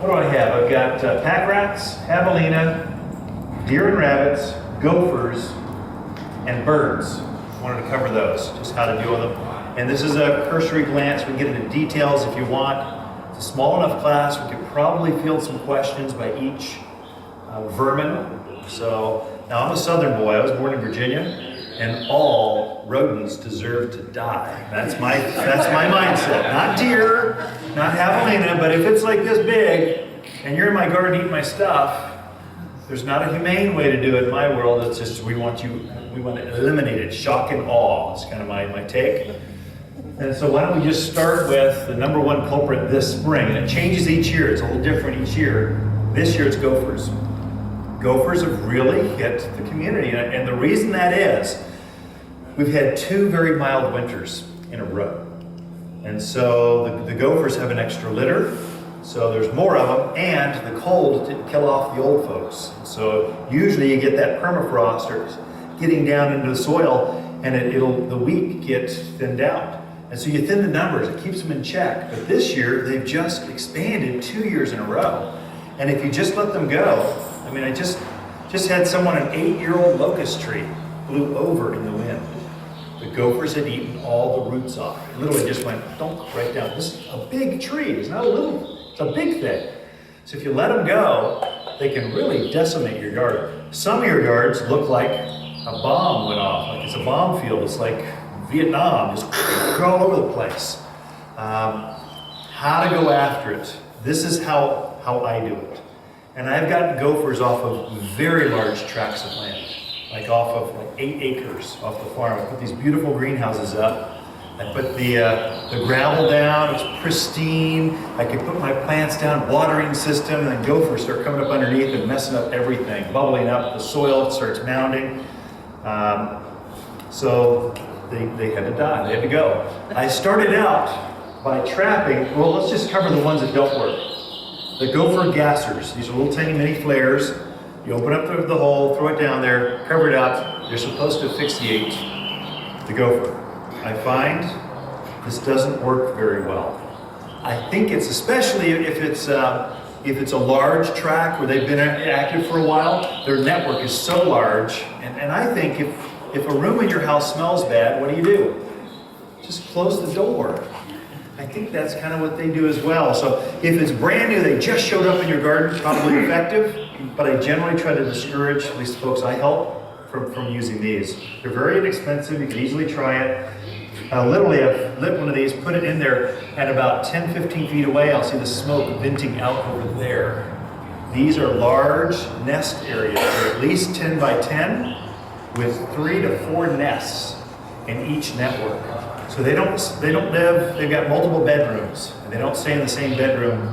What do I have? I've got pack rats, javelina, deer and rabbits, gophers, and birds. Wanted to cover those, just how to deal with them. And this is a cursory glance. We can get into details if you want. It's a small enough class, we could probably field some questions by each vermin. So, now I'm a southern boy. I was born in Virginia, and all rodents deserve to die. That's my mindset. Not deer, not javelina, but if it's like this big, and you're in my garden eating my stuff, there's not a humane way to do it in my world. It's just we want to eliminate it. Shock and awe is kind of my take. And so why don't we just start with the number one culprit this spring. And it changes each year. It's a little different each year. This year it's gophers. Gophers have really hit the community. And the reason that is, we've had 2 very mild winters in a row. And so the gophers have an extra litter. So there's more of them, and the cold didn't kill off the old folks. So usually you get that permafrost starts getting down into the soil, and the wheat gets thinned out. And so you thin the numbers, it keeps them in check. But this year, they've just expanded 2 years in a row. And if you just let them go, I mean, I just had someone, an 8-year-old locust tree blew over in the wind. The gophers had eaten all the roots off. It literally just went dunk right down. This is a big tree, it's not a little, it's a big thing. So if you let them go, they can really decimate your yard. Some of your yards look like a bomb went off, like it's a bomb field. It's like Vietnam, just all over the place. How to go after it. This is how I do it. And I've gotten gophers off of very large tracts of land, like off of like 8 acres off the farm. I put these beautiful greenhouses up. I put the gravel down, it's pristine. I can put my plants down, watering system, and then gophers start coming up underneath and messing up everything, bubbling up, the soil starts mounding. So they had to die, they had to go. I started out by trapping, well, let's just cover the ones that don't work. The gopher gassers, these are little tiny mini flares. You open up the hole, throw it down there, cover it up. They're supposed to asphyxiate the gopher. I find this doesn't work very well. I think it's, especially if it's a large tract where they've been active for a while, their network is so large. And I think if a room in your house smells bad, what do? Just close the door. I think that's kind of what they do as well. So if it's brand new, they just showed up in your garden, probably effective, but I generally try to discourage, at least the folks I help, from using these. They're very inexpensive, you can easily try it. Literally, I've lit one of these, put it in there, and about 10, 15 feet away, I'll see the smoke venting out over there. These are large nest areas. They're at least 10 by 10 with 3 to 4 nests in each network. So they don't live, they've got multiple bedrooms, and they don't stay in the same bedroom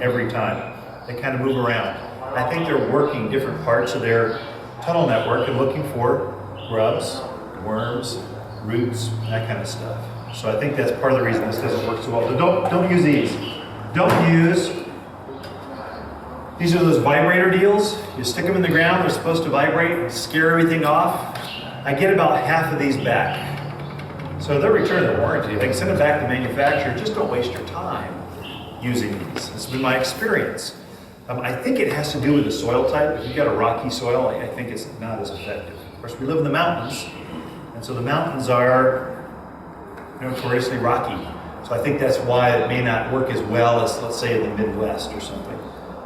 every time. They kind of move around. I think they're working different parts of their tunnel network and looking for grubs, worms, roots, that kind of stuff. So I think that's part of the reason this doesn't work so well. So don't use these. Don't use, these are those vibrator deals. You stick them in the ground, they're supposed to vibrate, scare everything off. I get about half of these back. So they're returning their warranty. They can send it back to the manufacturer. Just don't waste your time using these. This has been my experience. I think it has to do with the soil type. If you've got a rocky soil, I think it's not as effective. Of course, we live in the mountains, and so the mountains are notoriously rocky. So I think that's why it may not work as well as, let's say, in the Midwest or something.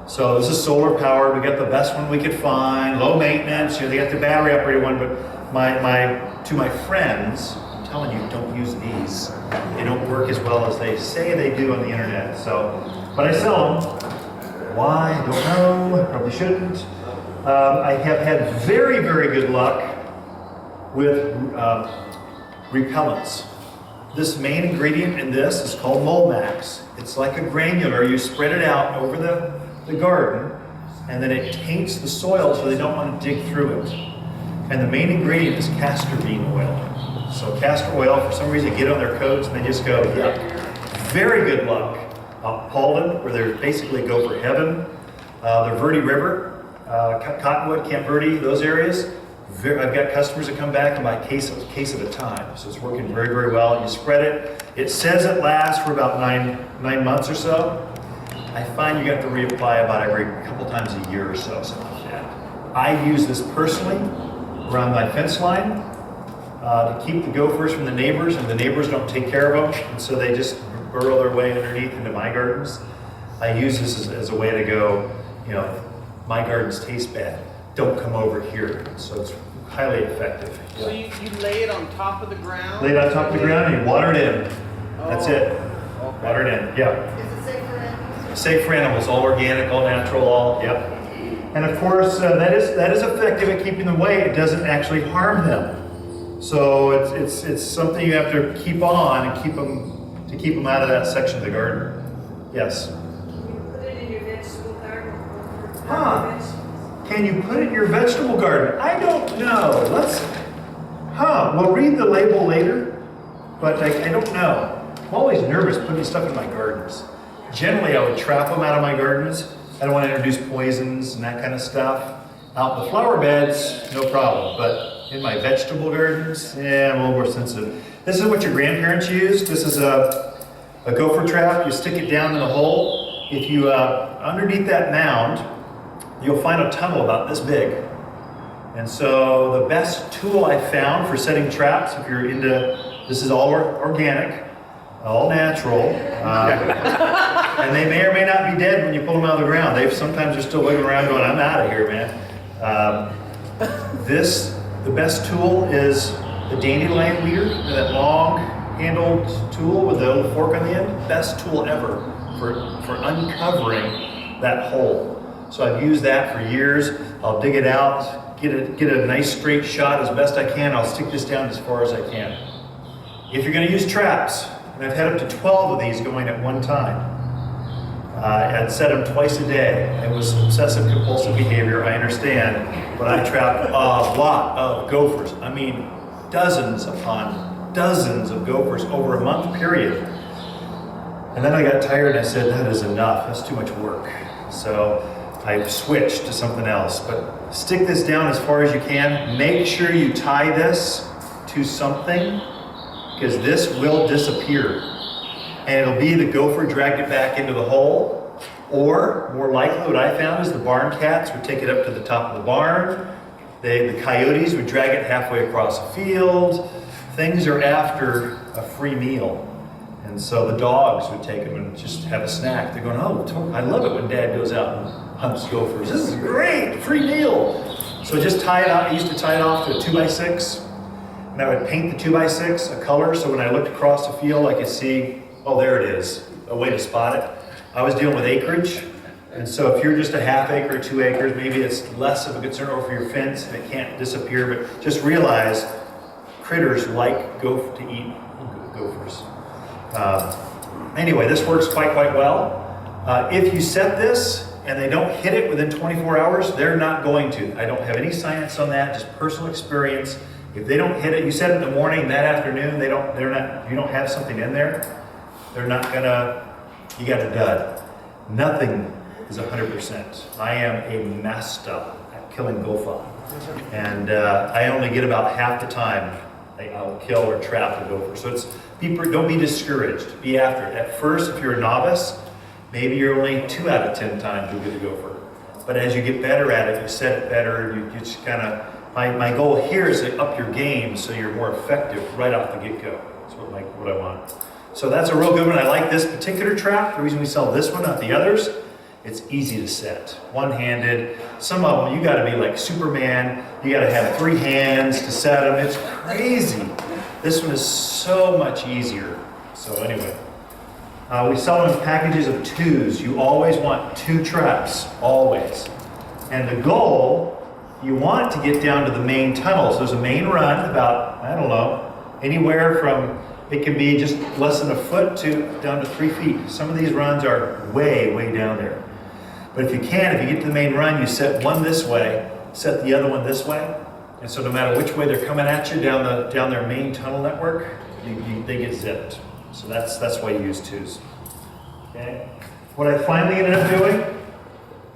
So this is solar powered. We got the best one we could find, low maintenance. They got the battery operated one, but to my friends, I'm telling you, don't use these. They don't work as well as they say they do on the internet. But I sell them. Why? I don't know. Probably shouldn't. I have had very, very good luck with repellents. This main ingredient in this is called Molmax. It's like a granular. You spread it out over the garden, and then it taints the soil so they don't want to dig through it. And the main ingredient is castor bean oil. So castor oil, for some reason, get on their coats and they just go, yuck. Very good luck. Paulden, where they're basically gopher heaven. The Verde River, Cottonwood, Camp Verde, those areas. I've got customers that come back and buy a case at a time. So it's working very, very well. You spread it. It says it lasts for about nine months or so. I find you have to reapply about every couple times a year or so, something like that. I use this personally around my fence line to keep the gophers from the neighbors, and the neighbors don't take care of them, and so they just burrow their way underneath into my gardens. I use this as a way to go, you know, my gardens taste bad, don't come over here. So it's highly effective. So you lay it on top of the ground? Lay it on top of the ground and you water it in. That's it. Okay. Water it in, yeah. Is it safe for animals? Safe for animals, all organic, all natural, all, yep. And of course, that is effective at keeping them away. It doesn't actually harm them. So it's something you have to keep on and keep them out of that section of the garden. Yes? Can you put it in your vegetable garden? Can you put it in your vegetable garden? I don't know. We'll read the label later, but I don't know. I'm always nervous putting stuff in my gardens. Generally, I would trap them out of my gardens. I don't want to introduce poisons and that kind of stuff. Out in the flower beds, no problem. But in my vegetable gardens, yeah, I'm a little more sensitive. This is what your grandparents used. This is a gopher trap. You stick it down in the hole. If you, underneath that mound, you'll find a tunnel about this big. And so the best tool I found for setting traps, if you're into, this is all organic, all natural, and they may or may not be dead when you pull them out of the ground. Sometimes they're still wiggling around going, I'm out of here, man. The best tool is the dandelion weeder, that long handled tool with the little fork on the end. Best tool ever for uncovering that hole. So I've used that for years. I'll dig it out, get a nice straight shot as best I can. I'll stick this down as far as I can. If you're going to use traps, and I've had up to 12 of these going at one time. I'd set them twice a day. It was obsessive compulsive behavior, I understand, but I trapped a lot of gophers. I mean, dozens upon dozens of gophers over a month period. And then I got tired and I said, that is enough, that's too much work. So I switched to something else, but stick this down as far as you can. Make sure you tie this to something, because this will disappear. And it'll be the gopher dragged it back into the hole, or more likely what I found is the barn cats would take it up to the top of the barn. The coyotes would drag it halfway across a field. Things are after a free meal. And so the dogs would take them and just have a snack. They're going, oh, I love it when Dad goes out and hunts gophers. This is great, free meal. So just tie it out. I used to tie it off to a 2x6. And I would paint the 2x6 a color, so when I looked across the field, I could see, oh, there it is, a way to spot it. I was dealing with acreage, and so if you're just a half acre, 2 acres, maybe it's less of a concern over your fence and it can't disappear, but just realize critters like to eat gophers. Anyway, this works quite well. If you set this and they don't hit it within 24 hours, they're not going to. I don't have any science on that, just personal experience. If they don't hit it, you set it in the morning, that afternoon, you don't have something in there, they're not gonna, you got a dud. Nothing is 100%. I am a master at killing gopher. And I only get about half the time I'll kill or trap a gopher. So don't be discouraged, be after it. At first, if you're a novice, maybe you're only 2 out of 10 times you'll get a gopher. But as you get better at it, you set it better, you just kind of, my goal here is to up your game so you're more effective right off the get-go. That's what I want. So that's a real good one. I like this particular trap. The reason we sell this one, not the others, it's easy to set. One-handed. Some of them, you gotta be like Superman. You gotta have 3 hands to set them. It's crazy. This one is so much easier. So anyway, we sell them in packages of 2s. You always want 2 traps, always. And the goal, you want to get down to the main tunnel. So there's a main run about, I don't know, anywhere from, it can be just less than a foot to down to 3 feet. Some of these runs are way, way down there. But if you get to the main run, you set one this way, set the other one this way. And so no matter which way they're coming at you down their main tunnel network, they get zipped. So that's why you use 2s. Okay. What I finally ended up doing,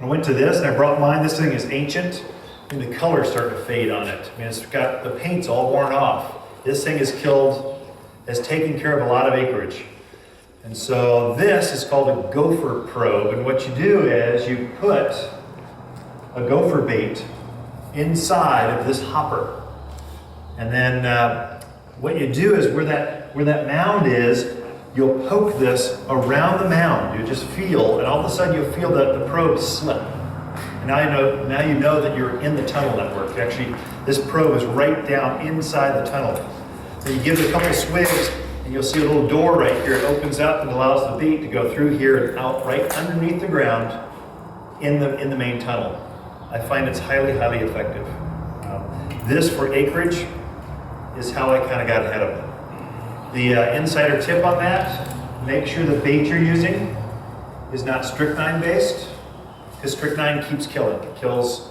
I went to this and I brought mine. This thing is ancient. And the colors start to fade on it. I mean, it's got the paint's all worn off. This thing has taken care of a lot of acreage. And so this is called a gopher probe. And what you do is you put a gopher bait inside of this hopper. And then what you do is where that mound is, you'll poke this around the mound. You just feel, and all of a sudden you'll feel the probe slip. And now you know that you're in the tunnel network. Actually, this probe is right down inside the tunnel. So you give it a couple swigs, and you'll see a little door right here. It opens up and allows the bait to go through here and out right underneath the ground in the main tunnel. I find it's highly, highly effective. This for acreage is how I kind of got ahead of it. The insider tip on that, make sure the bait you're using is not strychnine based, because strychnine keeps killing. It kills,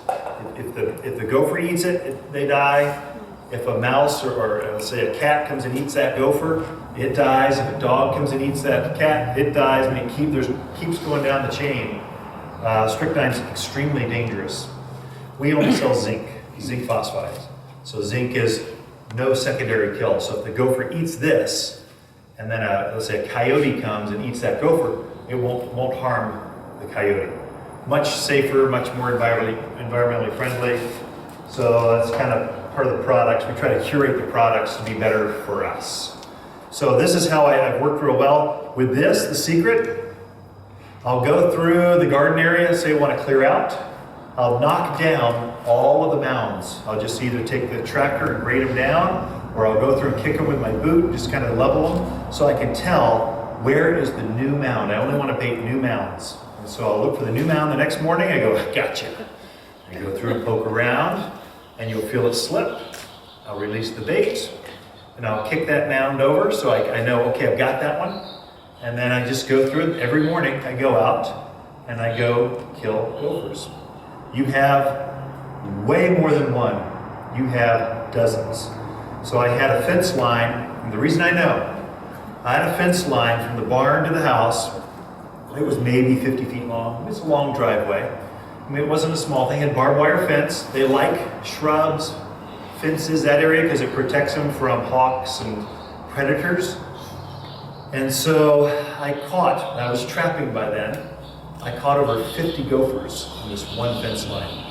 if the gopher eats it, they die. If a mouse or let's say a cat comes and eats that gopher, it dies. If a dog comes and eats that cat, it dies. I mean, it keeps going down the chain. Strychnine is extremely dangerous. We only sell zinc phosphide. So zinc is no secondary kill. So if the gopher eats this, and then let's say a coyote comes and eats that gopher, it won't harm the coyote. Much safer, much more environmentally friendly. So that's kind of part of the products. We try to curate the products to be better for us. So this is how I've worked real well. With this, the secret, I'll go through the garden area, say I want to clear out. I'll knock down all of the mounds. I'll just either take the tractor and grade them down, or I'll go through and kick them with my boot, just kind of level them, so I can tell where is the new mound. I only want to bait new mounds. And so I'll look for the new mound the next morning. I go, gotcha. I go through and poke around, and you'll feel it slip. I'll release the bait, and I'll kick that mound over, so I know, okay, I've got that one. And then I just go through it every morning. I go out, and I go kill gophers. You have way more than one. You have dozens. So I had a fence line, and the reason I know, I had a fence line from the barn to the house. It was maybe 50 feet long. It's a long driveway. I mean, it wasn't a small thing. It had barbed wire fence. They like shrubs, fences, that area, because it protects them from hawks and predators. And so I was trapping by then, I caught over 50 gophers on this one fence line.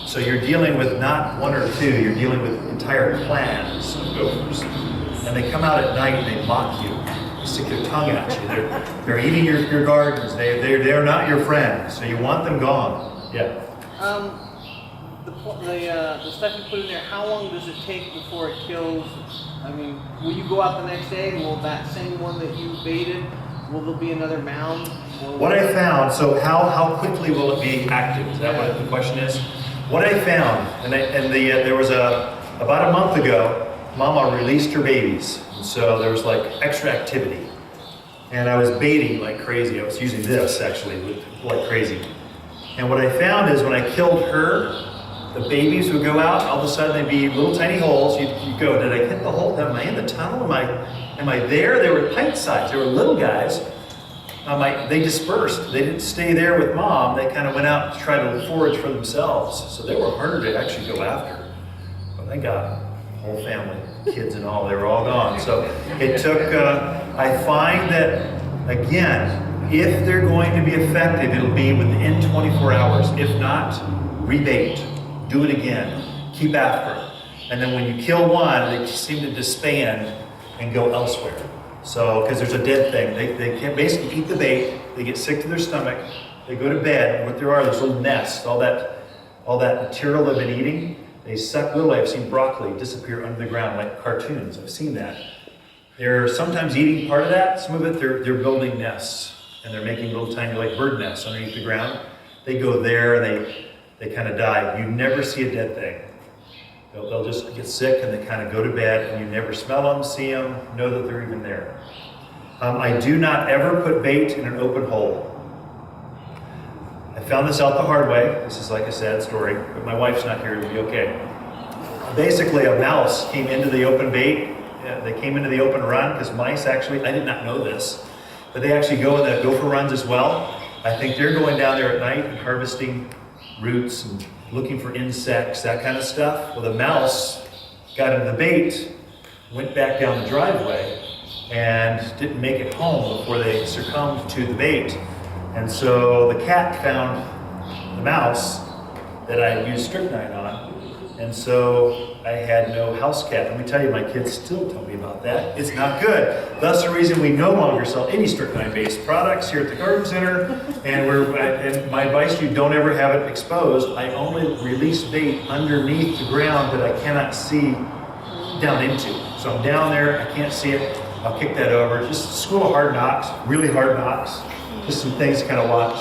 So you're dealing with not one or two, you're dealing with entire clans of gophers. And they come out at night and they mock you. They stick their tongue at you. They're eating your gardens. They're not your friend. So you want them gone. Yeah. The stuff you put in there, how long does it take before it kills? I mean, will you go out the next day and will that same one that you baited, will there be another mound? What I found, so how quickly will it be active? Is that what the question is? What I found, there was about a month ago, Mama released her babies. And so there was like extra activity. And I was baiting like crazy. I was using this actually like crazy. And what I found is when I killed her, the babies would go out, all of a sudden they'd be little tiny holes. You'd go, did I hit the hole? Am I in the tunnel? Am I there? They were pint sized. They were little guys. They dispersed. They didn't stay there with Mom. They kind of went out to try to forage for themselves. So they were harder to actually go after. But I got a whole family, kids and all. They were all gone. So it took, I find that, again, if they're going to be effective, it'll be within 24 hours. If not, rebait. Do it again. Keep after it. And then when you kill one, they seem to disband and go elsewhere. So, because there's a dead thing. They can basically eat the bait, they get sick to their stomach, they go to bed, and what there are, those little nests, all that material they've been eating, they suck literally. I've seen broccoli disappear under the ground like cartoons. I've seen that. They're sometimes eating part of that, some of it they're building nests, and they're making little tiny like bird nests underneath the ground. They go there and they kind of die. You never see a dead thing. They'll just get sick and they kind of go to bed, and you never smell them, see them, know that they're even there. I do not ever put bait in an open hole. I found this out the hard way. This is like a sad story, but my wife's not here to be okay. Basically, a mouse came into the open bait. They came into the open run because mice actually, I did not know this, but they actually go in the gopher runs as well. I think they're going down there at night and harvesting roots and looking for insects, that kind of stuff. Well, the mouse got into the bait, went back down the driveway, and didn't make it home before they succumbed to the bait. And so the cat found the mouse that I used strychnine on, and so I had no house cat. Let me tell you, my kids still tell me about that. It's not good. That's the reason we no longer sell any strychnine-based products here at the garden center. And my advice to you, don't ever have it exposed. I only release bait underneath the ground that I cannot see down into. So I'm down there, I can't see it. I'll kick that over. Just a school of hard knocks, really hard knocks. Just some things to kind of watch.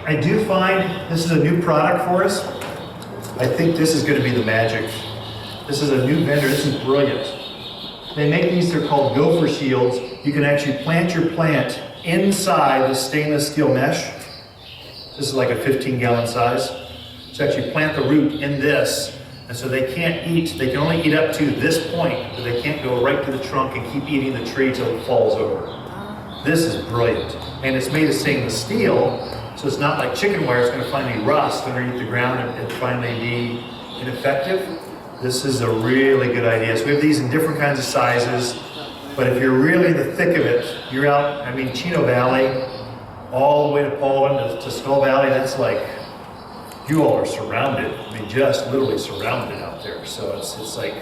I do find this is a new product for us. I think this is going to be the magic. This is a new vendor. This is brilliant. They make these, they're called Gopher shields. You can actually plant your plant inside the stainless steel mesh. This is like a 15-gallon size. So actually plant the root in this, and so they can't eat. They can only eat up to this point, but they can't go right to the trunk and keep eating the tree till it falls over. This is brilliant. And it's made of stainless steel, so it's not like chicken wire. It's going to finally rust underneath the ground and finally be ineffective. This is a really good idea. So we have these in different kinds of sizes, but if you're really in the thick of it, you're out, I mean, Chino Valley, all the way to Poland, to Skull Valley, that's like, you all are surrounded. I mean, just literally surrounded out there. So it's like,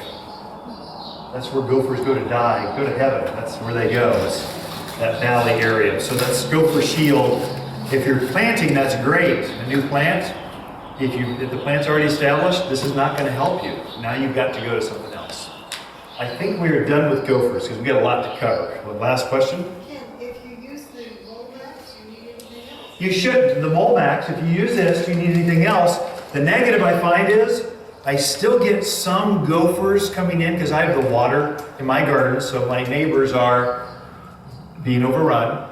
that's where gophers go to die, go to heaven. That's where they go, it's that valley area. So that's Gopher Shield. If you're planting, that's great. A new plant, if the plant's already established, this is not going to help you. Now you've got to go to something else. I think we are done with gophers because we've got a lot to cover. Well, last question? Ken, if you use the Molmax, you need anything else? You should. The Molmax, if you use this, do you need anything else? The negative I find is I still get some gophers coming in because I have the water in my garden, so my neighbors are being overrun.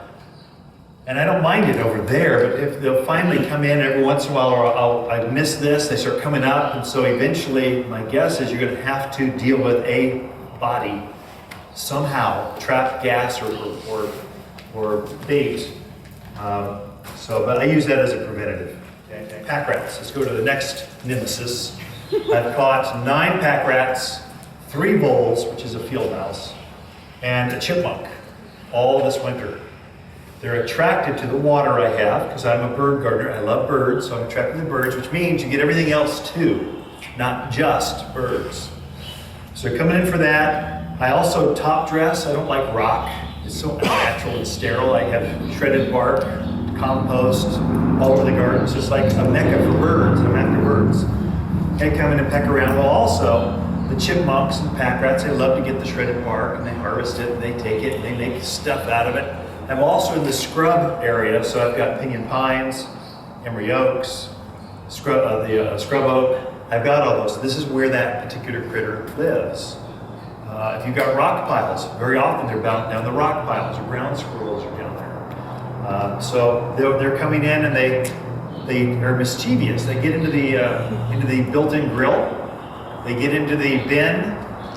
And I don't mind it over there, but if they'll finally come in every once in a while, or I miss this, they start coming up, and so eventually, my guess is you're going to have to deal with a body somehow, trap gas or bait. But I use that as a preventative. Okay. Pack rats. Let's go to the next nemesis. I've caught 9 pack rats, 3 voles, which is a field mouse, and a chipmunk all this winter. They're attracted to the water I have because I'm a bird gardener. I love birds, so I'm attracted to birds, which means you get everything else too, not just birds. So they're coming in for that. I also top dress. I don't like rock. It's so unnatural and sterile. I have shredded bark, compost all over the garden. It's just like a mecca for birds. I'm after birds. They come in and peck around. Well, also, the chipmunks and pack rats, they love to get the shredded bark and they harvest it and they take it and they make stuff out of it. I'm also in the scrub area, so I've got pinyon pines, emery oaks, scrub oak. I've got all those. This is where that particular critter lives. If you've got rock piles, very often they're bound down the rock piles, or ground squirrels are down there. So they're coming in and they are mischievous. They get into the built-in grill. They get into the bin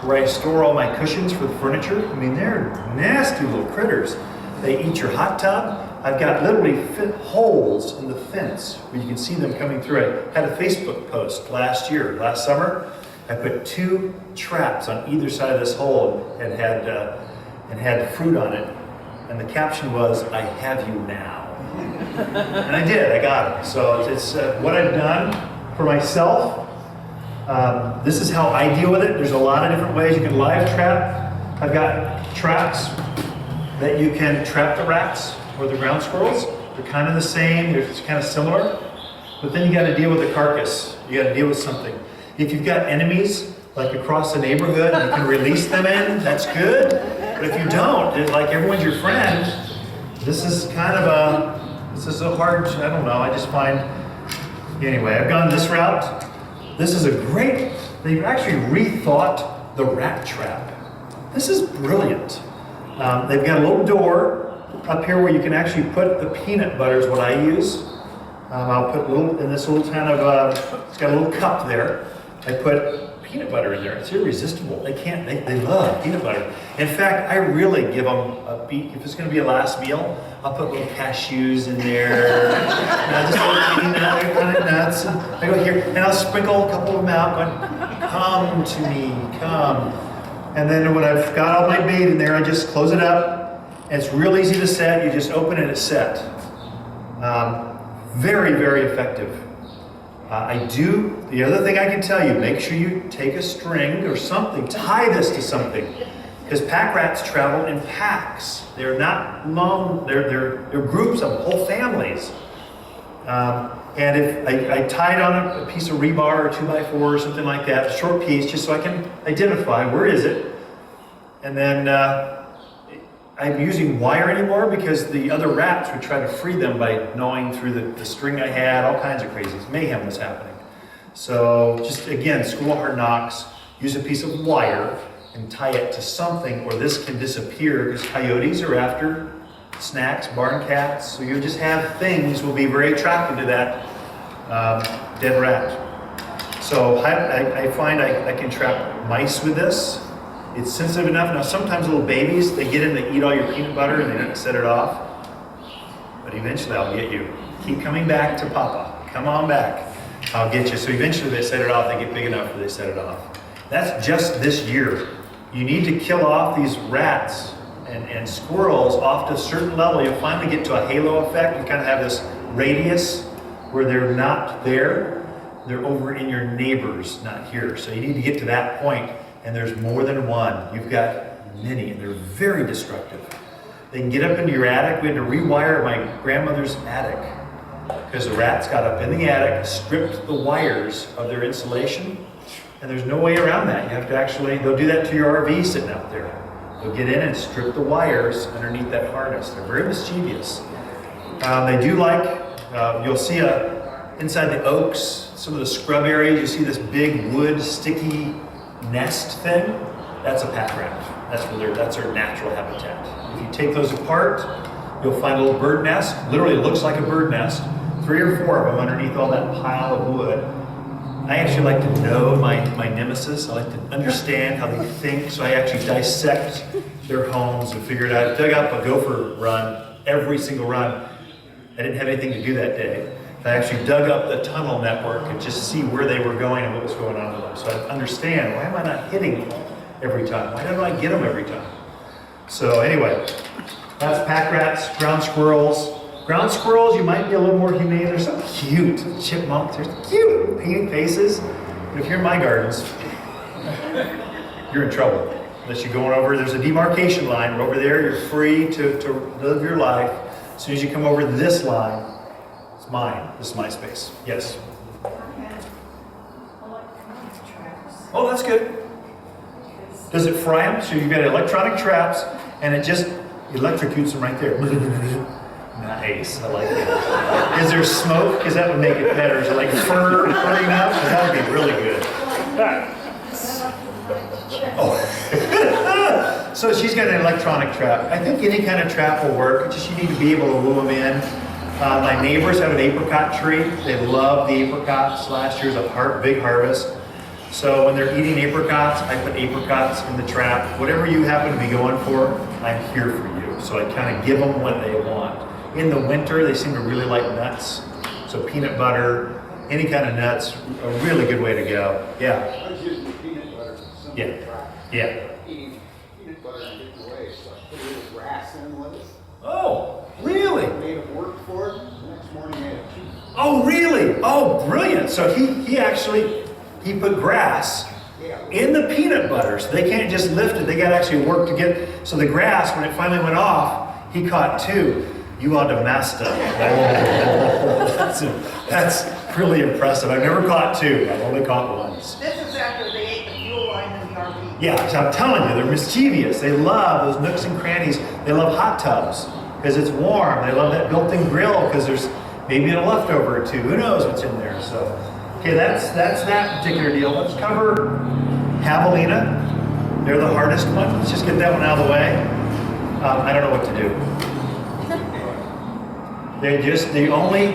where I store all my cushions for the furniture. I mean, they're nasty little critters. They eat your hot tub. I've got literally holes in the fence where you can see them coming through. I had a Facebook post last summer. I put 2 traps on either side of this hole and had fruit on it. And the caption was, "I have you now." And I did, I got it. So it's what I've done for myself. This is how I deal with it. There's a lot of different ways you can live trap. I've got traps that you can trap the rats or the ground squirrels. They're kind of the same, they're kind of similar, but then you got to deal with the carcass. You got to deal with something. If you've got enemies, like across the neighborhood, you can release them in, that's good. But if you don't, like everyone's your friend, this is a hard, I don't know, I just find, anyway, I've gone this route. This is a great, they've actually rethought the rat trap. This is brilliant. They've got a little door up here where you can actually put the peanut butter is what I use. I'll put in this little kind of, it's got a little cup there. I put peanut butter in there. It's irresistible. They love peanut butter. In fact, I really give them a beat. If it's going to be a last meal, I'll put little cashews in there. Just little peanut nuts. And I go here and I'll sprinkle a couple of them out going, "Come to me, come." And then when I've got all my bait in there, I just close it up. And it's real easy to set. You just open it, it's set. Very, very effective. The other thing I can tell you, make sure you take a string or something, tie this to something. Because pack rats travel in packs. They're not lone, they're groups of whole families. And if I tie it on a piece of rebar or 2x4 or something like that, a short piece, just so I can identify where is it. And then I'm using wire anymore because the other rats would try to free them by gnawing through the string I had, all kinds of crazies. Mayhem was happening. So just again, school of hard knocks, use a piece of wire and tie it to something, or this can disappear because coyotes are after snacks, barn cats. So you just have things will be very attracted to that dead rat. So I find I can trap mice with this. It's sensitive enough. Now sometimes little babies, they get in, they eat all your peanut butter and they don't set it off. But eventually I'll get you. Keep coming back to Papa. Come on back. I'll get you. So eventually they set it off, they get big enough where they set it off. That's just this year. You need to kill off these rats and squirrels off to a certain level. You'll finally get to a halo effect. You kind of have this radius where they're not there. They're over in your neighbors, not here. So you need to get to that point, and there's more than one. You've got many, and they're very destructive. They can get up into your attic. We had to rewire my grandmother's attic because the rats got up in the attic, stripped the wires of their insulation, and there's no way around that. You have to actually, they'll do that to your RV sitting out there. They'll get in and strip the wires underneath that harness. They're very mischievous. They do like, you'll see inside the oaks, some of the scrub areas, you see this big wood sticky nest thing. That's a pack rat. That's their natural habitat. If you take those apart, you'll find a little bird nest. Literally looks like a bird nest. 3 or 4 of them underneath all that pile of wood. I actually like to know my nemesis. I like to understand how they think, so I actually dissect their homes and figure it out. I dug up a gopher run, every single run. I didn't have anything to do that day. I actually dug up the tunnel network and just see where they were going and what was going on with them. So I understand, why am I not hitting them every time? Why don't I get them every time? So anyway, that's pack rats, ground squirrels. Ground squirrels, you might be a little more humane. They're so cute. Chipmunks, they're cute. Painted faces. But if you're in my gardens, you're in trouble. Unless you're going over, there's a demarcation line. We're over there, you're free to live your life. As soon as you come over this line, it's mine. This is my space. Yes? Oh, that's good. Does it fry them? So you've got electronic traps, and it just electrocutes them right there. Nice, I like that. Is there smoke? Because that would make it better. Is it like fur burning up? Because that would be really good. Oh. So she's got an electronic trap. I think any kind of trap will work. Just you need to be able to lure them in. My neighbors have an apricot tree. They love the apricots. Last year's a big harvest. So when they're eating apricots, I put apricots in the trap. Whatever you happen to be going for, I'm here for you. So I kind of give them what they want. In the winter, they seem to really like nuts. So peanut butter, any kind of nuts, a really good way to go. Yeah. I was using peanut butter. Yeah. Yeah. Eating peanut butter and getting away, so I put a little grass in with it. Oh, really? Made it work for it. The next morning I had cheese. Oh, really? Oh, brilliant. So he actually put grass in the peanut butter. So they can't just lift it. They got to actually work to get, so the grass, when it finally went off, he caught 2. You ought to master. That's really impressive. I've never caught 2. I've only caught once. This is after they ate the fuel line in the RV. Yeah, so I'm telling you, they're mischievous. They love those nooks and crannies. They love hot tubs because it's warm. They love that built-in grill because there's maybe a leftover or 2. Who knows what's in there? So, okay, that's that particular deal. Let's cover javelina. They're the hardest one. Let's just get that one out of the way. I don't know what to do. They're just the only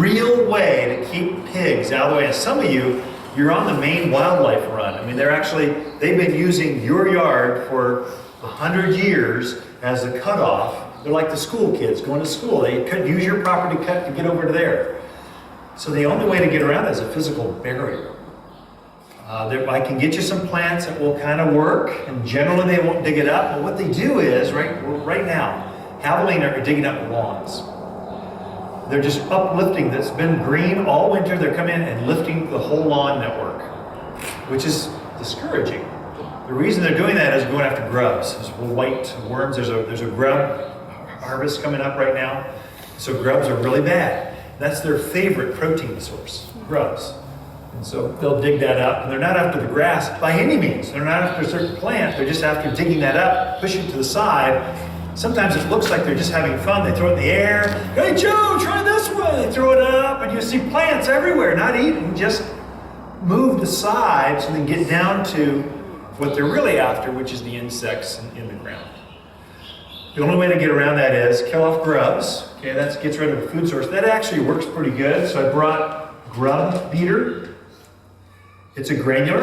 real way to keep pigs out of the way. And some of you're on the main wildlife run. I mean, they've been using your yard for 100 years as a cutoff. They're like the school kids going to school. They could use your property cut to get over to there. So the only way to get around is a physical barrier. I can get you some plants that will kind of work, and generally they won't dig it up, but what they do is, right now, javelina are digging up lawns. They're just uplifting that's been green all winter. They're coming in and lifting the whole lawn network, which is discouraging. The reason they're doing that is going after grubs. There's white worms. There's a grub harvest coming up right now. So grubs are really bad. That's their favorite protein source, grubs. And so they'll dig that up, and they're not after the grass by any means. They're not after a certain plant. They're just after digging that up, pushing it to the side. Sometimes it looks like they're just having fun. They throw it in the air. Hey, Joe, try this way. They throw it up, and you see plants everywhere, not eaten, just moved aside so they can get down to what they're really after, which is the insects in the ground. The only way to get around that is kill off grubs. Okay, that gets rid of the food source. That actually works pretty good. So I brought grub beater. It's a granular.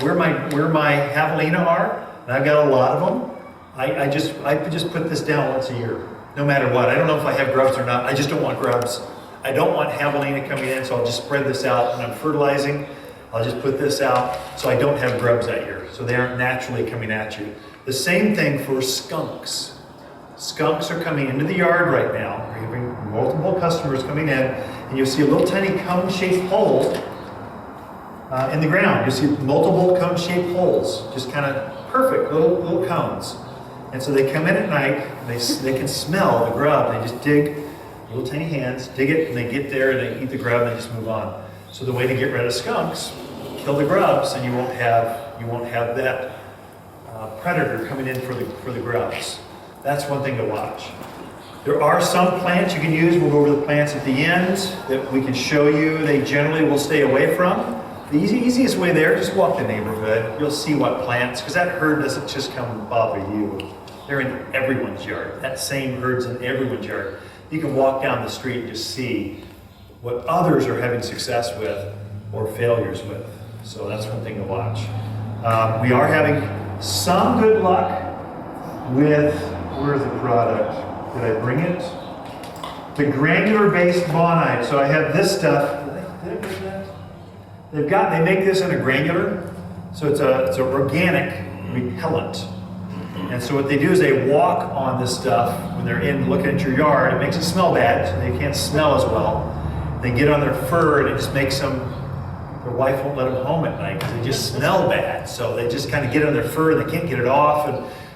Where my javelina are, and I've got a lot of them. I just put this down once a year, no matter what. I don't know if I have grubs or not. I just don't want grubs. I don't want javelina coming in, so I'll just spread this out. When I'm fertilizing, I'll just put this out so I don't have grubs that year, so they aren't naturally coming at you. The same thing for skunks. Skunks are coming into the yard right now. We're having multiple customers coming in, and you'll see a little tiny cone-shaped hole in the ground. You'll see multiple cone-shaped holes, just kind of perfect little cones. And so they come in at night, they can smell the grub. They just dig, little tiny hands, dig it, and they get there and they eat the grub and they just move on. So the way to get rid of skunks, kill the grubs, and you won't have that predator coming in for the grubs. That's one thing to watch. There are some plants you can use. We'll go over the plants at the end that we can show you. They generally will stay away from. The easiest way there, just walk the neighborhood. You'll see what plants, because that herd doesn't just come and bother you. They're in everyone's yard. That same herd's in everyone's yard. You can walk down the street and just see what others are having success with or failures with. So that's one thing to watch. We are having some good luck with, where's the product? Did I bring it? The granular-based bonite. So I have this stuff. Did I bring that? They make this in a granular, so it's an organic repellent. And so what they do is they walk on this stuff when they're in looking at your yard. It makes it smell bad, so they can't smell as well. They get on their fur, and it just makes them, their wife won't let them home at night because they just smell bad. So they just kind of get on their fur, and they can't get it off.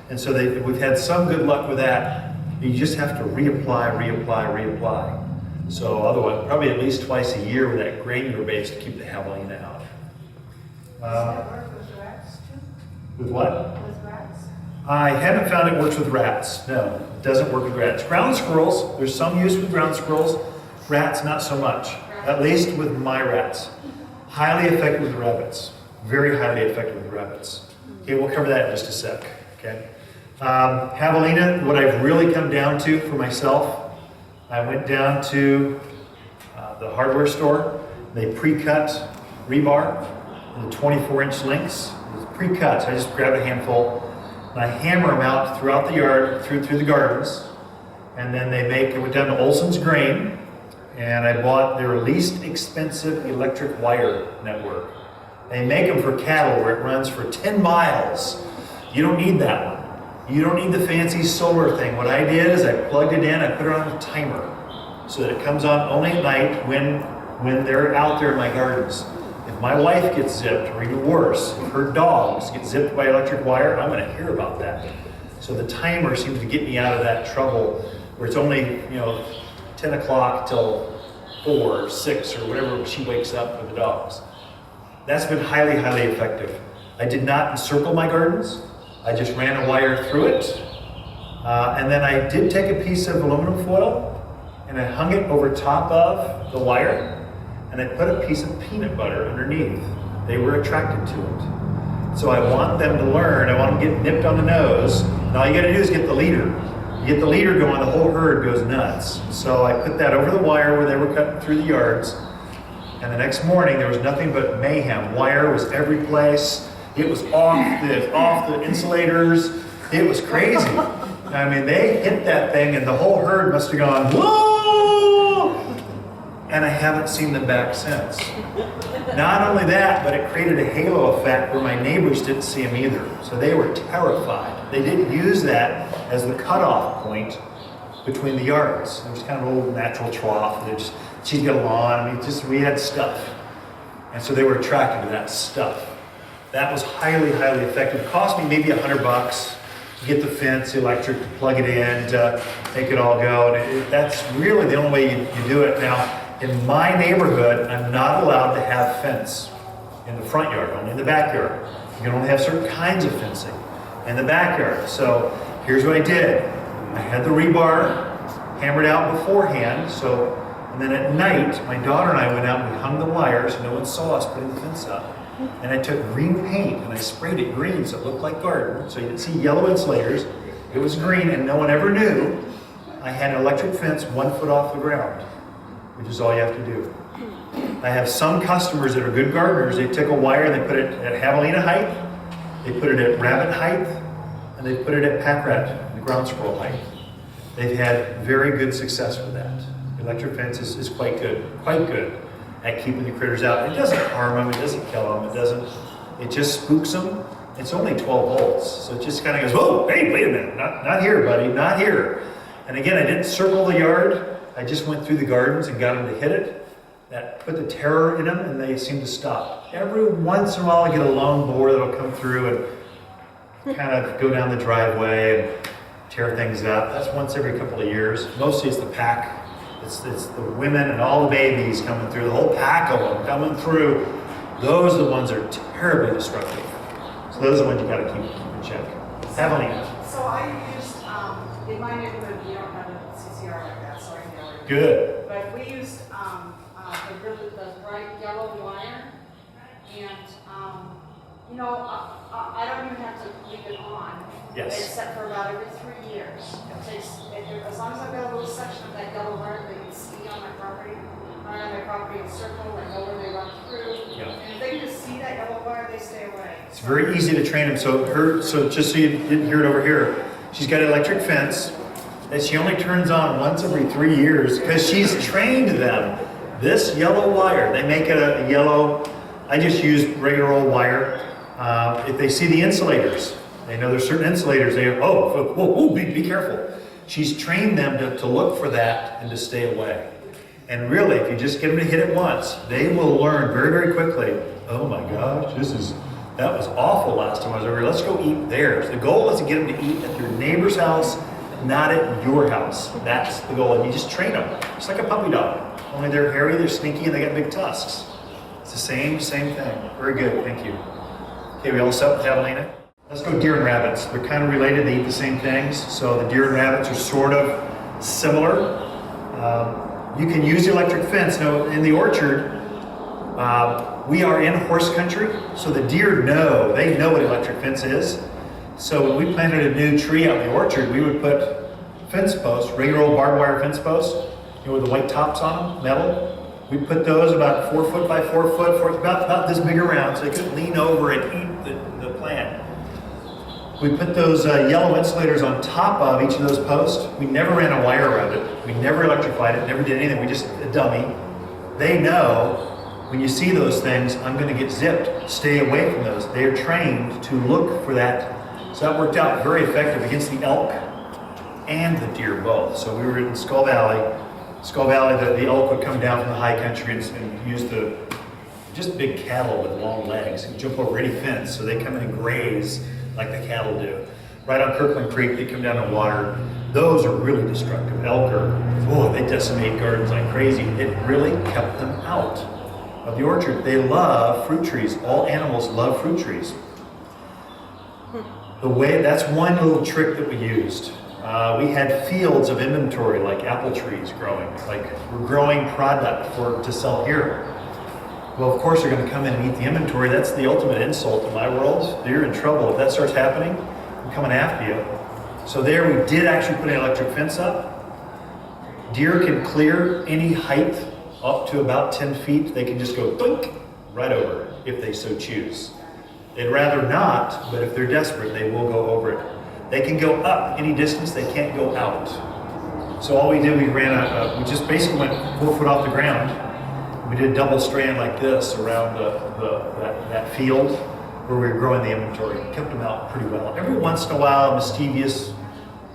And so we've had some good luck with that. You just have to reapply. So otherwise, probably at least twice a year with that granular base to keep the javelina out. Does that work with rats too? With what? With rats? I haven't found it works with rats. No, it doesn't work with rats. Ground squirrels, there's some use with ground squirrels. Rats, not so much. At least with my rats. Highly effective with rabbits. Very highly effective with rabbits. Okay, we'll cover that in just a sec. Okay. Javelina, what I've really come down to for myself, I went down to the hardware store. They pre-cut rebar in the 24-inch lengths. It's pre-cut. So I just grab a handful and I hammer them out throughout the yard, through the gardens. And then I went down to Olson's Grain, and I bought their least expensive electric wire network. They make them for cattle where it runs for 10 miles. You don't need that one. You don't need the fancy solar thing. What I did is I plugged it in, I put it on a timer so that it comes on only at night when they're out there in my gardens. If my wife gets zipped, or even worse, if her dogs get zipped by electric wire, I'm going to hear about that. So the timer seems to get me out of that trouble where it's only 10 o'clock till 4 or 6 or whatever she wakes up with the dogs. That's been highly, highly effective. I did not encircle my gardens. I just ran a wire through it. And then I did take a piece of aluminum foil and I hung it over top of the wire, and I put a piece of peanut butter underneath. They were attracted to it. So I want them to learn. I want them to get nipped on the nose. And all you got to do is get the leader. You get the leader going, the whole herd goes nuts. So I put that over the wire where they were cutting through the yards. And the next morning, there was nothing but mayhem. Wire was every place. It was off the insulators. It was crazy. I mean, they hit that thing, and the whole herd must have gone, whoa! and I haven't seen them back since. Not only that, but it created a halo effect where my neighbors didn't see them either. So they were terrified. They didn't use that as the cutoff point between the yards. There was kind of a little natural trough. She'd get a lawn. I mean, we had stuff. And so they were attracted to that stuff. That was highly, highly effective. It cost me maybe $100 to get the fence, the electric, to plug it in, to make it all go. And that's really the only way you do it. Now, in my neighborhood, I'm not allowed to have fence in the front yard, only in the backyard. You can only have certain kinds of fencing in the backyard. So here's what I did. I had the rebar hammered out beforehand. And then at night, my daughter and I went out and we hung the wires. No one saw us putting the fence up. And I took green paint and I sprayed it green so it looked like garden. So you didn't see yellow insulators. It was green and no one ever knew. I had an electric fence 1 foot off the ground, which is all you have to do. I have some customers that are good gardeners. They take a wire and they put it at javelina height, they put it at rabbit height, and they put it at pack rat, the ground squirrel height. They've had very good success with that. The electric fence is quite good at keeping the critters out. It doesn't harm them, it doesn't kill them, it just spooks them. It's only 12 volts, so it just kind of goes, whoa, hey, wait a minute, not here, buddy, not here. And again, I didn't circle the yard. I just went through the gardens and got them to hit it. That put the terror in them, and they seem to stop. Every once in a while, I get a lone boar that'll come through and kind of go down the driveway and tear things up. That's once every couple of years. Mostly it's the pack. It's the women and all the babies coming through, the whole pack of them coming through. Those are the ones that are terribly destructive. So those are the ones you got to keep in check. Evelyn. So I used, in my neighborhood, we don't have a CCR like that, so I know it. Good. But we used the bright yellow wire, and I don't even have to leave it on. Yes. Except for about every 3 years. It takes, as long as I've got a little section of that yellow wire that you can see on my property, and circle, I know where they run through. Yeah. And if they just see that yellow wire, they stay away. It's very easy to train them. So just so you didn't hear it over here, she's got an electric fence that she only turns on once every 3 years because she's trained them. This yellow wire, they make it a yellow. I just used regular old wire. If they see the insulators, they know there's certain insulators. They go, whoa, be careful. She's trained them to look for that and to stay away. And really, if you just get them to hit it once, they will learn very, very quickly. Oh my gosh, that was awful last time I was over here. Let's go eat theirs. The goal is to get them to eat at your neighbor's house, not at your house. That's the goal. And you just train them. It's like a puppy dog. Only they're hairy, they're sneaky, and they got big tusks. It's the same thing. Very good, thank you. Okay, we all set with Javelina? Let's go deer and rabbits. They're kind of related, they eat the same things. So the deer and rabbits are sort of similar. You can use the electric fence. Now, in the orchard, we are in horse country, so the deer know what electric fence is. So when we planted a new tree out in the orchard, we would put fence posts, regular old barbed wire fence posts, with the white tops on them, metal. We put those about 4 foot by 4 foot, about this big around, so they could lean over and eat the plant. We put those yellow insulators on top of each of those posts. We never ran a wire around it. We never electrified it, never did anything. We just a dummy. They know when you see those things, I'm going to get zipped. Stay away from those. They are trained to look for that. So that worked out very effective against the elk and the deer both. So we were in Skull Valley. The elk would come down from the high country and use just big cattle with long legs and jump over any fence. So they come in and graze like the cattle do. Right on Kirkland Creek, they come down to water. Those are really destructive. Elk they decimate gardens like crazy. It really kept them out of the orchard. They love fruit trees. All animals love fruit trees. That's one little trick that we used. We had fields of inventory, like apple trees growing. Like we're growing product to sell here. Well, of course, they're going to come in and eat the inventory. That's the ultimate insult in my world. You're in trouble. If that starts happening, I'm coming after you. So there we did actually put an electric fence up. Deer can clear any height up to about 10 feet. They can just go doink right over it if they so choose. They'd rather not, but if they're desperate, they will go over it. They can go up any distance, they can't go out. So all we did, we we just basically went 4 foot off the ground. We did a double strand like this around that field where we were growing the inventory. Kept them out pretty well. Every once in a while, a mischievous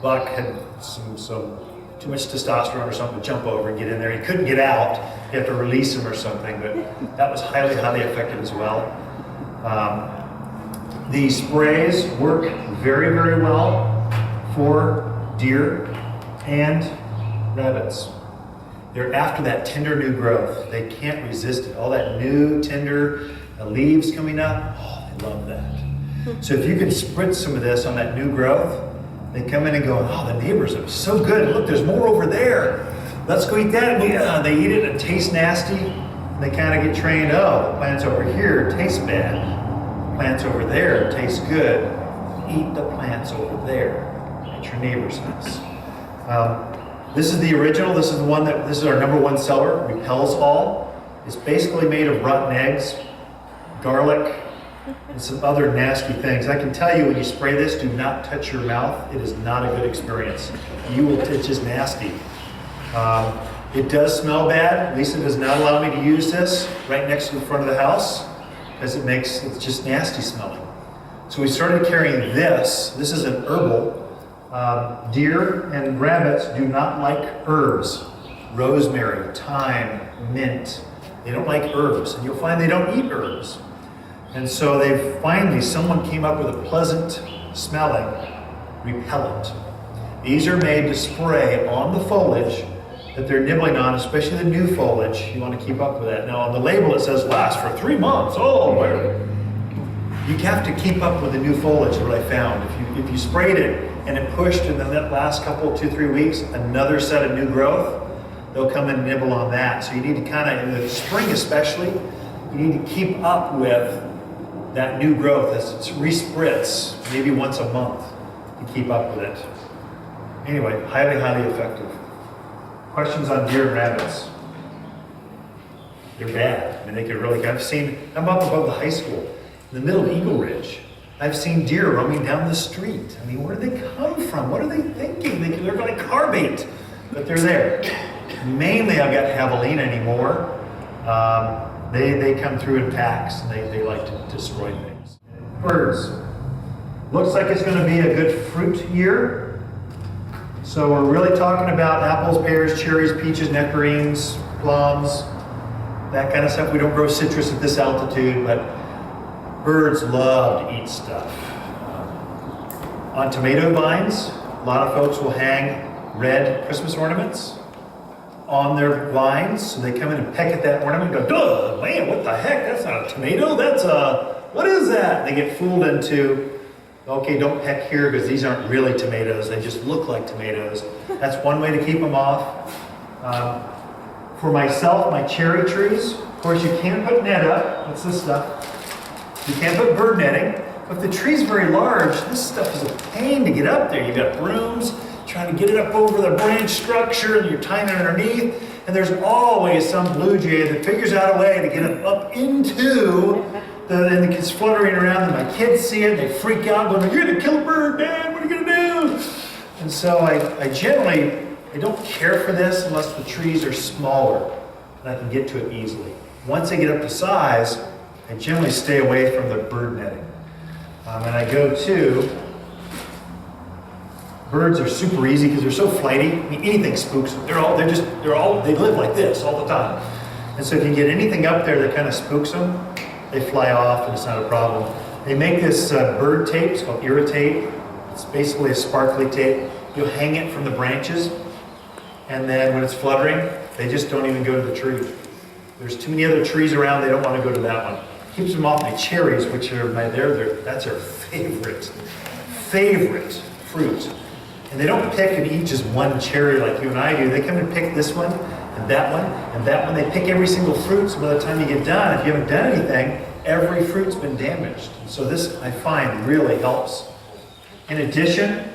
buck had some too much testosterone or something to jump over and get in there. He couldn't get out. You have to release him or something, but that was highly, highly effective as well. The sprays work very, very well for deer and rabbits. They're after that tender new growth. They can't resist it. All that new, tender leaves coming up, oh, they love that. So if you can spritz some of this on that new growth, they come in and go, oh, the neighbors are so good. Look, there's more over there. Let's go eat that. And they eat it and it tastes nasty. And they kind of get trained, oh, the plants over here taste bad. Plants over there taste good. Eat the plants over there at your neighbor's house. This is the original. This is the one this is our #1 seller. Repels all. It's basically made of rotten eggs, garlic, and some other nasty things. I can tell you when you spray this, do not touch your mouth. It is not a good experience. It's just nasty. It does smell bad. Lisa does not allow me to use this right next to the front of the house because it's just nasty smelling. So we started carrying this. This is an herbal. Deer and rabbits do not like herbs. Rosemary, thyme, mint. They don't like herbs. And you'll find they don't eat herbs. And so someone came up with a pleasant smelling repellent. These are made to spray on the foliage that they're nibbling on, especially the new foliage. You want to keep up with that. Now on the label it says last for 3 months. Oh, where? You have to keep up with the new foliage, is what I found. If you sprayed it and it pushed and then that last couple, 2-3 weeks, another set of new growth, they'll come and nibble on that. So you need to kind of, in the spring especially, you need to keep up with that new growth as it's respritz, maybe once a month to keep up with it. Anyway, highly, highly effective. Questions on deer and rabbits? They're bad. I mean, they can really, I'm up above the high school, in the middle of Eagle Ridge. I've seen deer roaming down the street. I mean, where do they come from? What are they thinking? They're going to carbate, but they're there. Mainly, I've got javelina anymore. They come through in packs, and they like to destroy things. Birds. Looks like it's going to be a good fruit year. So we're really talking about apples, pears, cherries, peaches, nectarines, plums, that kind of stuff. We don't grow citrus at this altitude, but birds love to eat stuff. On tomato vines, a lot of folks will hang red Christmas ornaments on their vines. So they come in and peck at that ornament and go, duh, man, what the heck? That's not a tomato. What is that? They get fooled into, okay, don't peck here because these aren't really tomatoes. They just look like tomatoes. That's one way to keep them off. For myself, my cherry trees, of course, you can't put net up. What's this stuff? You can't put bird netting. But if the tree's very large, this stuff is a pain to get up there. You've got brooms trying to get it up over the branch structure, and you're tying it underneath. And there's always some blue jay that figures out a way to get it up into and the kids fluttering around, and my kids see it, and they freak out, going, you're gonna kill a bird, Dad, what are you gonna do? And so I don't care for this unless the trees are smaller, and I can get to it easily. Once they get up to size, I generally stay away from the bird netting. And I go to, birds are super easy because they're so flighty. I mean, anything spooks them. They live like this all the time. And so if you get anything up there that kind of spooks them, they fly off and it's not a problem. They make this bird tape, it's called irritate. It's basically a sparkly tape. You'll hang it from the branches, and then when it's fluttering, they just don't even go to the tree. There's too many other trees around, they don't want to go to that one. Keeps them off my cherries, which are that's our favorite fruit. And they don't pick and eat just one cherry like you and I do. They come and pick this one, and that one, and that one. They pick every single fruit, so by the time you get done, if you haven't done anything, every fruit's been damaged. So this, I find, really helps. In addition,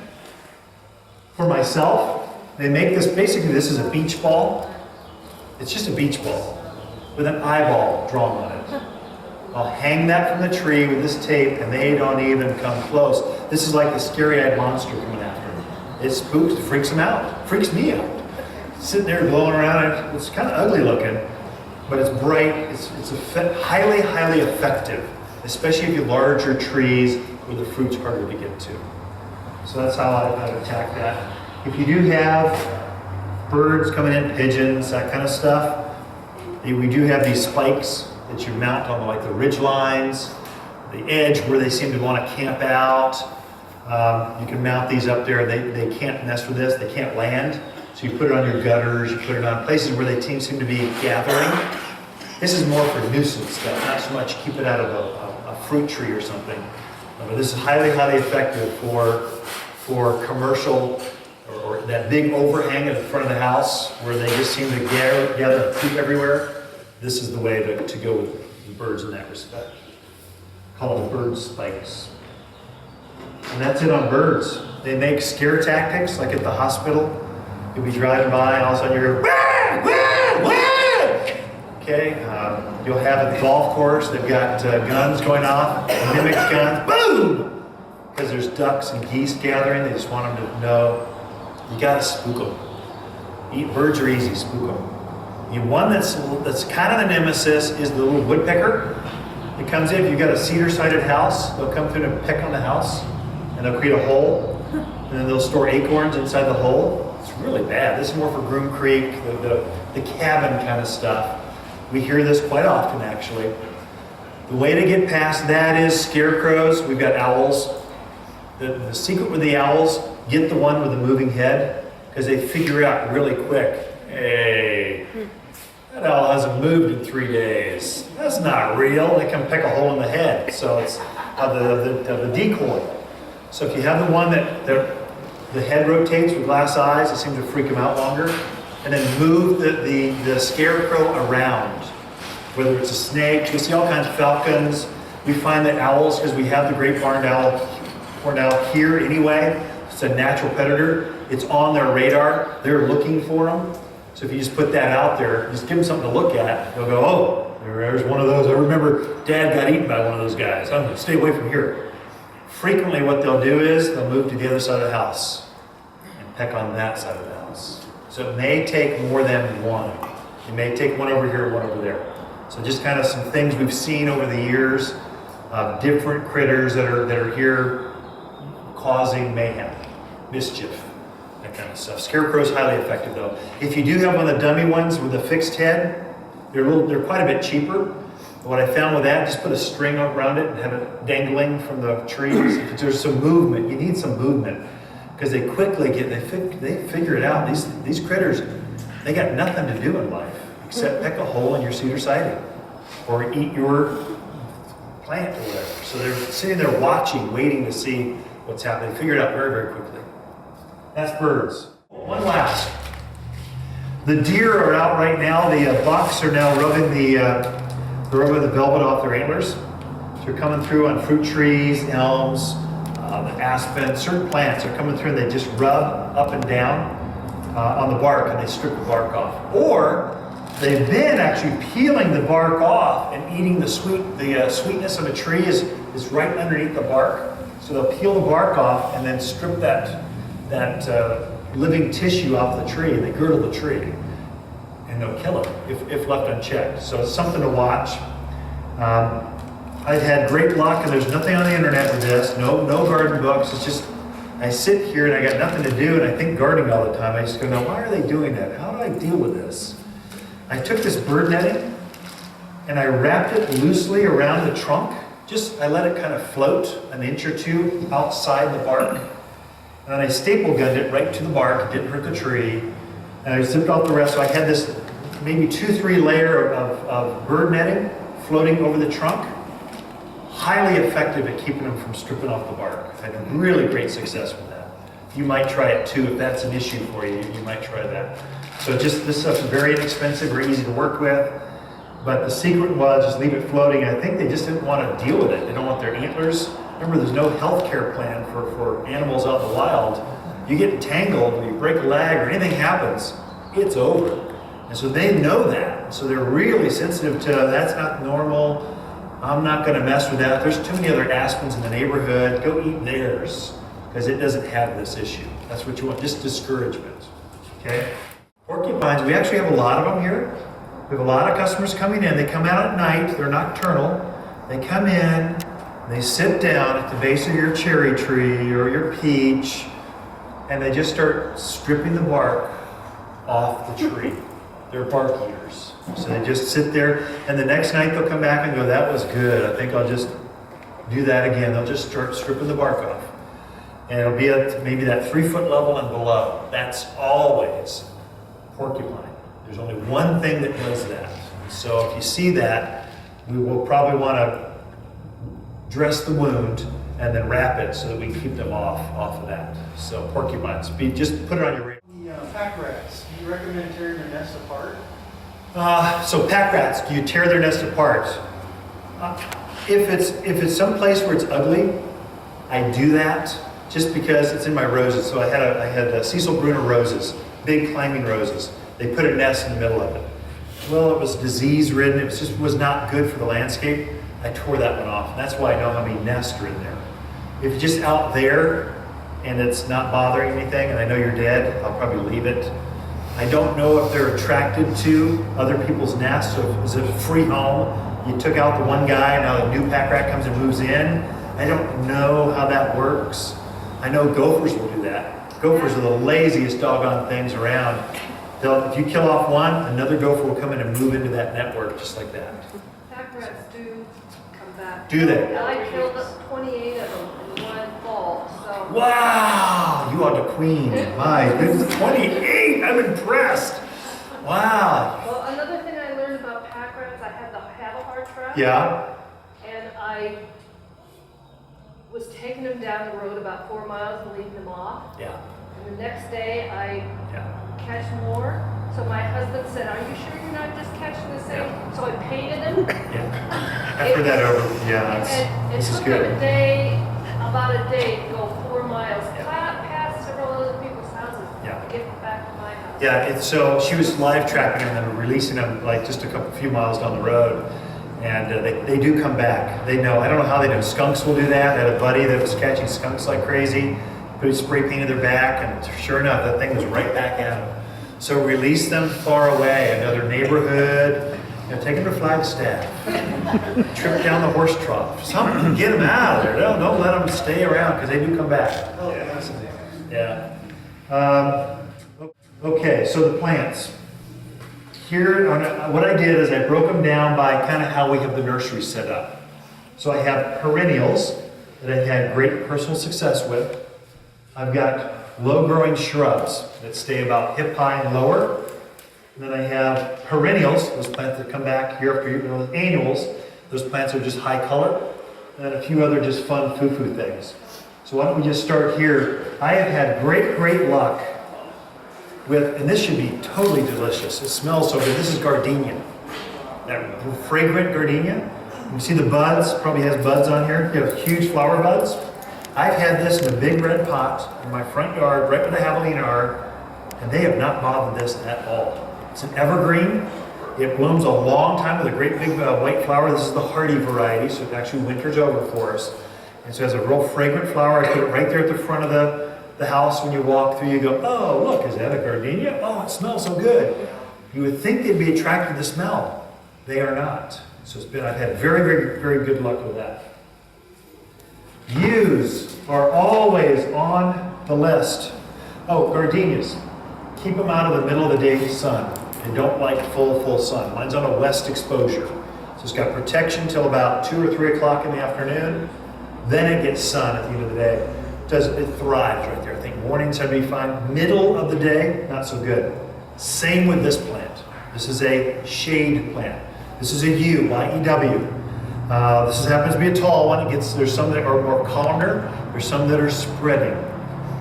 for myself, they make this, basically this is a beach ball. It's just a beach ball with an eyeball drawn on it. I'll hang that from the tree with this tape, and they don't even come close. This is like the scary-eyed monster coming after them. It spooks, it freaks them out, freaks me out. sitting there glowing around. And it's kind of ugly looking, but it's bright. It's highly, highly effective, especially if you larger trees where the fruit's harder to get to. So that's how I'd attack that. If you do have birds coming in, pigeons, that kind of stuff, we do have these spikes that you mount on like the ridge lines, the edge where they seem to want to camp out. You can mount these up there. They can't mess with this. They can't land. So you put it on your gutters. You put it on places where they seem to be gathering. This is more for nuisance stuff, not so much keep it out of a fruit tree or something. But this is highly, highly effective for commercial or that big overhang at the front of the house where they just seem to gather fruit everywhere. This is the way to go with the birds in that respect. Call them bird spikes. And that's it on birds. They make scare tactics, like at the hospital. You'll be driving by and all of a sudden you're going, wah, wah, wah! Okay, you'll have at the golf course, they've got guns going off, mimic guns, boom! Because there's ducks and geese gathering, they just want them to know, you gotta spook them. Birds are easy, spook them. The one that's kind of the nemesis is the little woodpecker. It comes in, if you've got a cedar-sided house, they'll come through and peck on the house, and they'll create a hole, and then they'll store acorns inside the hole. It's really bad. This is more for Groom Creek, the cabin kind of stuff. We hear this quite often, actually. The way to get past that is scarecrows. We've got owls. The secret with the owls, get the one with the moving head, because they figure out really quick, hey, that owl hasn't moved in 3 days. That's not real. They come peck a hole in the head. So it's the decoy. So if you have the one that the head rotates with glass eyes, it seems to freak them out longer. And then move the scarecrow around. Whether it's a snake, we see all kinds of falcons. We find that owls, because we have the great horned owl here anyway, it's a natural predator. It's on their radar. They're looking for them. So if you just put that out there, just give them something to look at, they'll go, oh, there's one of those. I remember Dad got eaten by one of those guys. I'm going to stay away from here. Frequently what they'll do is they'll move to the other side of the house and peck on that side of the house. So it may take more than one. It may take one over here, one over there. So just kind of some things we've seen over the years of different critters that are here causing mayhem, mischief, that kind of stuff. Scarecrow's highly effective though. If you do have one of the dummy ones with a fixed head, they're quite a bit cheaper. But what I found with that, just put a string around it and have it dangling from the trees. If there's some movement, you need some movement. Because they quickly they figure it out. These critters, they got nothing to do in life except peck a hole in your cedar siding or eat your plant or whatever. So they're sitting there watching, waiting to see what's happening. They figure it out very, very quickly. That's birds. One last. The deer are out right now. The bucks are now rubbing the velvet off their antlers. So they're coming through on fruit trees, elms, the aspen, certain plants are coming through and they just rub up and down on the bark and they strip the bark off. Or they've been actually peeling the bark off and eating the sweetness of a tree is right underneath the bark. So they'll peel the bark off and then strip that living tissue off the tree and they girdle the tree and they'll kill it if left unchecked. So it's something to watch. I've had great luck, and there's nothing on the internet with this, no garden books. It's just, I sit here and I got nothing to do, and I think gardening all the time. I just go, now why are they doing that? How do I deal with this? I took this bird netting, and I wrapped it loosely around the trunk. I let it kind of float an inch or two outside the bark. And then I staple gunned it right to the bark, it didn't hurt the tree. And I zipped off the rest, so I had this maybe 2-3 layer of bird netting floating over the trunk. Highly effective at keeping them from stripping off the bark. I've had really great success with that. You might try it too. If that's an issue for you, you might try that. So this stuff's very inexpensive, very easy to work with. But the secret was just leave it floating. I think they just didn't want to deal with it. They don't want their antlers. Remember, there's no health care plan for animals out in the wild. You get entangled, or you break a leg, or anything happens, it's over. And so they know that. So they're really sensitive to, that's not normal. I'm not going to mess with that. There's too many other aspens in the neighborhood. Go eat theirs, because it doesn't have this issue. That's what you want, just discouragement. Okay? Porcupines, we actually have a lot of them here. We have a lot of customers coming in. They come out at night, they're nocturnal. They come in, they sit down at the base of your cherry tree or your peach, and they just start stripping the bark off the tree. They're bark eaters. So they just sit there, and the next night they'll come back and go, that was good. I think I'll just do that again. They'll just start stripping the bark off. And it'll be at maybe that 3-foot level and below. That's always porcupine. There's only one thing that does that. So if you see that, we will probably want to dress the wound and then wrap it so that we can keep them off of that. So porcupines, just put it on your radar. The pack rats, do you recommend tearing their nests apart? So pack rats, do you tear their nest apart? If it's someplace where it's ugly, I do that just because it's in my roses. So I had Cecil Bruner roses, big climbing roses. They put a nest in the middle of it. Well, it was disease ridden. It just was not good for the landscape. I tore that one off. And that's why I know how many nests are in there. If it's just out there and it's not bothering anything, and I know you're dead, I'll probably leave it. I don't know if they're attracted to other people's nests. So is it a free home? You took out the one guy, now a new pack rat comes and moves in. I don't know how that works. I know gophers will do that. Gophers are the laziest doggone things around. If you kill off one, another gopher will come in and move into that network just like that. Pack rats do come back. Do they? I killed 28 of them in one fall, so. Wow, you are the queen. My goodness, 28, I'm impressed. Wow. Well, another thing I learned about pack rats, I had the Havahart trap. Yeah, And I was taking them down the road about 4 miles and leaving them off. yeah, And the next day I yeah. catch more. So my husband said, are you sure you're not just catching the same? Yeah. So I painted them. Yeah. After that over, yeah, And it this is took them good. about a day to go 4 miles, Yeah. past several other people's houses Yeah. to get back to my house. Yeah, so she was live trapping them and releasing them like just few miles down the road. And they do come back. They know, I don't know how they do. Skunks will do that. I had a buddy that was catching skunks like crazy. He spray painted their back, and sure enough, that thing was right back at them. So release them far away, another neighborhood. Take them to Flagstaff. Trip down the horse trough. Something, get them out of there. Don't let them stay around because they do come back. Oh, Yeah. Okay, so the plants. Here, what I did is I broke them down by kind of how we have the nursery set up. So I have perennials that I've had great personal success with. I've got low-growing shrubs that stay about hip-high and lower. And then I have perennials, those plants that come back year after year, those annuals. Those plants are just high color. And then a few other just fun foo-foo things. So why don't we just start here. I have had great luck with, and this should be totally delicious. It smells so good. This is gardenia. That fragrant gardenia. You can see the buds, probably has buds on here. You have huge flower buds. I've had this in a big red pot in my front yard, right where the javelina are, and they have not bothered this at all. It's an evergreen. It blooms a long time with a great big white flower. This is the hardy variety, so it actually winters over for us. And so it has a real fragrant flower. I put it right there at the front of the house. When you walk through, you go, oh, look, is that a gardenia? Oh, it smells so good. You would think they'd be attracted to the smell. They are not. So I've had very good luck with that. Yews are always on the list. Oh, gardenias. Keep them out of the middle of the day sun. They don't like full sun. Mine's on a west exposure. So it's got protection till about 2 or 3 o'clock in the afternoon. Then it gets sun at the end of the day. It thrives right there. I think mornings I'd be fine. Middle of the day, not so good. Same with this plant. This is a shade plant. This is a yew, Y-E-W. This happens to be a tall one. There's some that are more columnar. There's some that are spreading.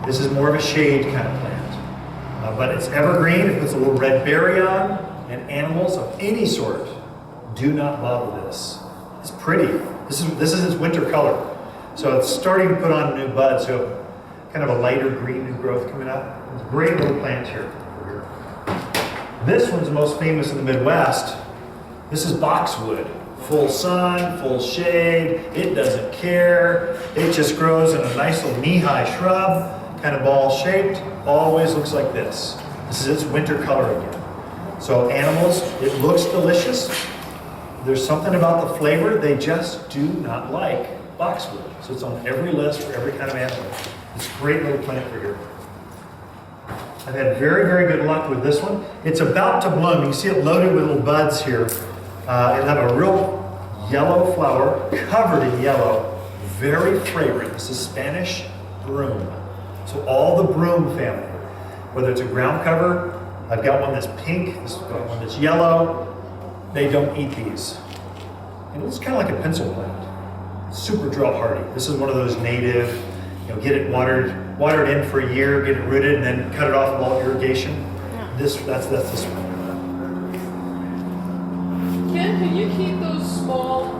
This is more of a shade kind of plant. But it's evergreen. It puts a little red berry on. And animals of any sort do not bother this. It's pretty. This is its winter color. So it's starting to put on new buds. So kind of a lighter green new growth coming up. It's a great little plant here. This one's the most famous in the Midwest. This is boxwood. Full sun, full shade, it doesn't care. It just grows in a nice little knee-high shrub, kind of ball-shaped, always looks like this. This is its winter color again. So animals, it looks delicious. There's something about the flavor they just do not like boxwood. So it's on every list for every kind of animal. It's a great little plant for here. I've had very, very good luck with this one. It's about to bloom. You can see it loaded with little buds here. It'll have a real yellow flower, covered in yellow, very fragrant. This is Spanish broom. So all the broom family, whether it's a ground cover, I've got one that's pink, this has got one that's yellow. They don't eat these. And it looks kind of like a pencil plant. Super drought hardy. This is one of those native, get it watered in for a year, get it rooted, and then cut it off with all irrigation. That's this one. Ken, can you keep those small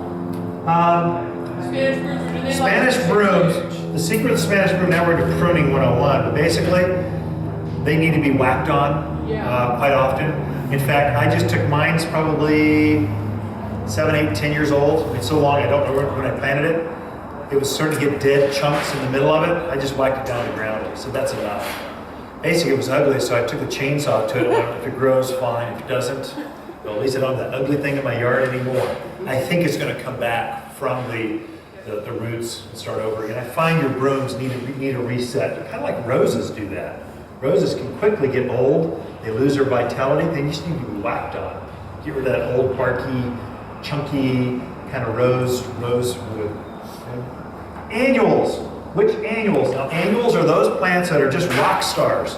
Spanish brooms? Or do they Spanish like brooms, the secret of Spanish broom, now we're into pruning 101, but basically, they need to be whacked on quite often. In fact, I just took mine's probably 7, 8, 10 years old. It's so long, I don't know when I planted it. It was starting to get dead chunks in the middle of it. I just whacked it down to the ground. So that's enough. Basically, it was ugly, so I took a chainsaw to it. If it grows, fine. If it doesn't, well, at least I don't have that ugly thing in my yard anymore. I think it's going to come back from the roots and start over again. I find your brooms need a reset. Kind of like roses do that. Roses can quickly get old. They lose their vitality. They just need to be whacked on. Get rid of that old, barky, chunky kind of rosewood. Annuals. Which annuals? Now, annuals are those plants that are just rock stars.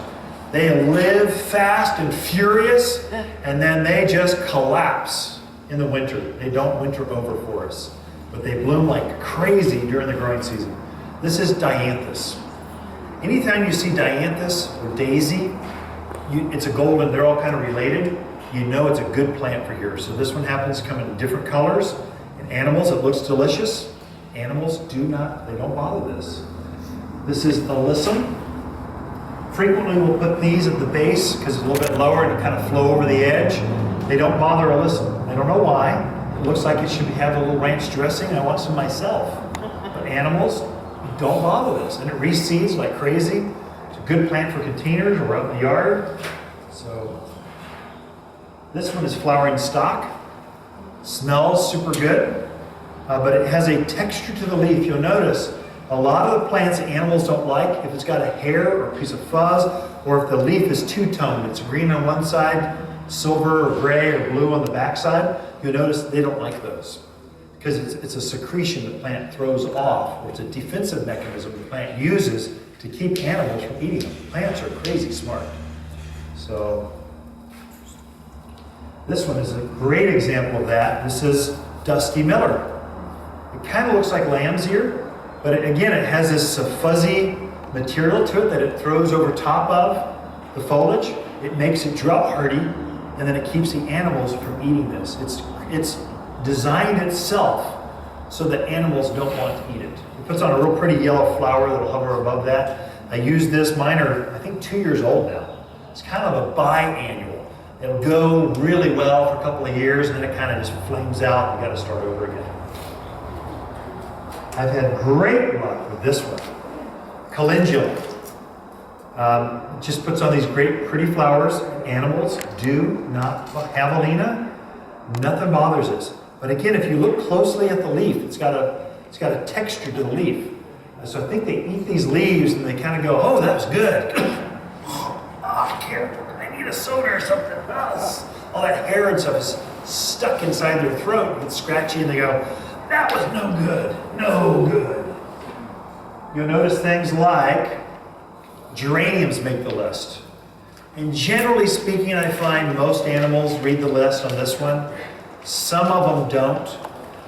They live fast and furious, and then they just collapse in the winter. They don't winter over for us, but they bloom like crazy during the growing season. This is dianthus. Anytime you see dianthus or daisy, it's a golden, they're all kind of related. You know it's a good plant for here. So this one happens to come in different colors. In animals, it looks delicious. Animals they don't bother this. This is alyssum. Frequently we'll put these at the base because it's a little bit lower and it kind of flow over the edge. They don't bother alyssum. I don't know why. It looks like it should have a little ranch dressing. I want some myself. But animals don't bother this. And it reseeds like crazy. It's a good plant for containers or out in the yard. So this one is flowering stock. Smells super good. But it has a texture to the leaf. You'll notice a lot of the plants that animals don't like, if it's got a hair or a piece of fuzz, or if the leaf is two-toned, it's green on one side, silver or gray or blue on the back side, you'll notice they don't like those. Because it's a secretion the plant throws off, or it's a defensive mechanism the plant uses to keep animals from eating them. Plants are crazy smart. So this one is a great example of that. This is Dusty Miller. It kind of looks like lamb's ear, but it has this fuzzy material to it that it throws over top of the foliage. It makes it drought hardy, and then it keeps the animals from eating this. It's designed itself so that animals don't want to eat it. It puts on a real pretty yellow flower that'll hover above that. I use this, mine are I think 2 years old now. It's kind of a biannual. It'll go really well for a couple of years, and then it kind of just flames out. You got to start over again. I've had great luck with this one. Calendula. It just puts on these great pretty flowers. Animals do not, javelina, nothing bothers us. But again, if you look closely at the leaf, it's got a texture to the leaf. So I think they eat these leaves and they kind of go, oh, that was good. I need a soda or something else. All that hair and stuff is stuck inside their throat. It's scratchy and they go, that was no good, no good. You'll notice things like geraniums make the list. And generally speaking, I find most animals read the list on this one. Some of them don't.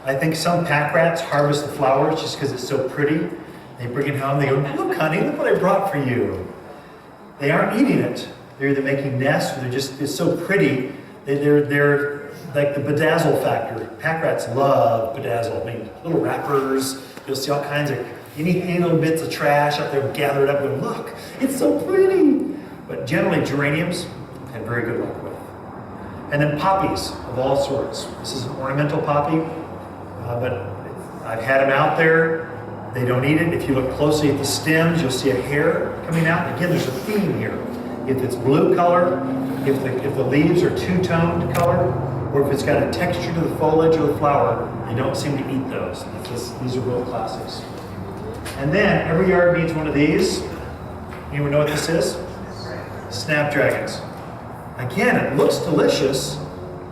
I think some pack rats harvest the flowers just because it's so pretty. They bring it home, they go, look honey, look what I brought for you. They aren't eating it. They're either making nests or it's so pretty. They're like the bedazzle factor. Pack rats love bedazzle. I mean, little wrappers. You'll see all kinds of any little bits of trash out there gathered up and look, it's so pretty. But generally geraniums I've had very good luck with. And then poppies of all sorts. This is an ornamental poppy, but I've had them out there. They don't eat it. If you look closely at the stems, you'll see a hair coming out. Again, there's a theme here. If it's blue color, if the leaves are two-toned color, or if it's got a texture to the foliage or the flower, they don't seem to eat those. These are real classics. And then every yard needs one of these. Anyone know what this is? Snapdragons. Again, it looks delicious,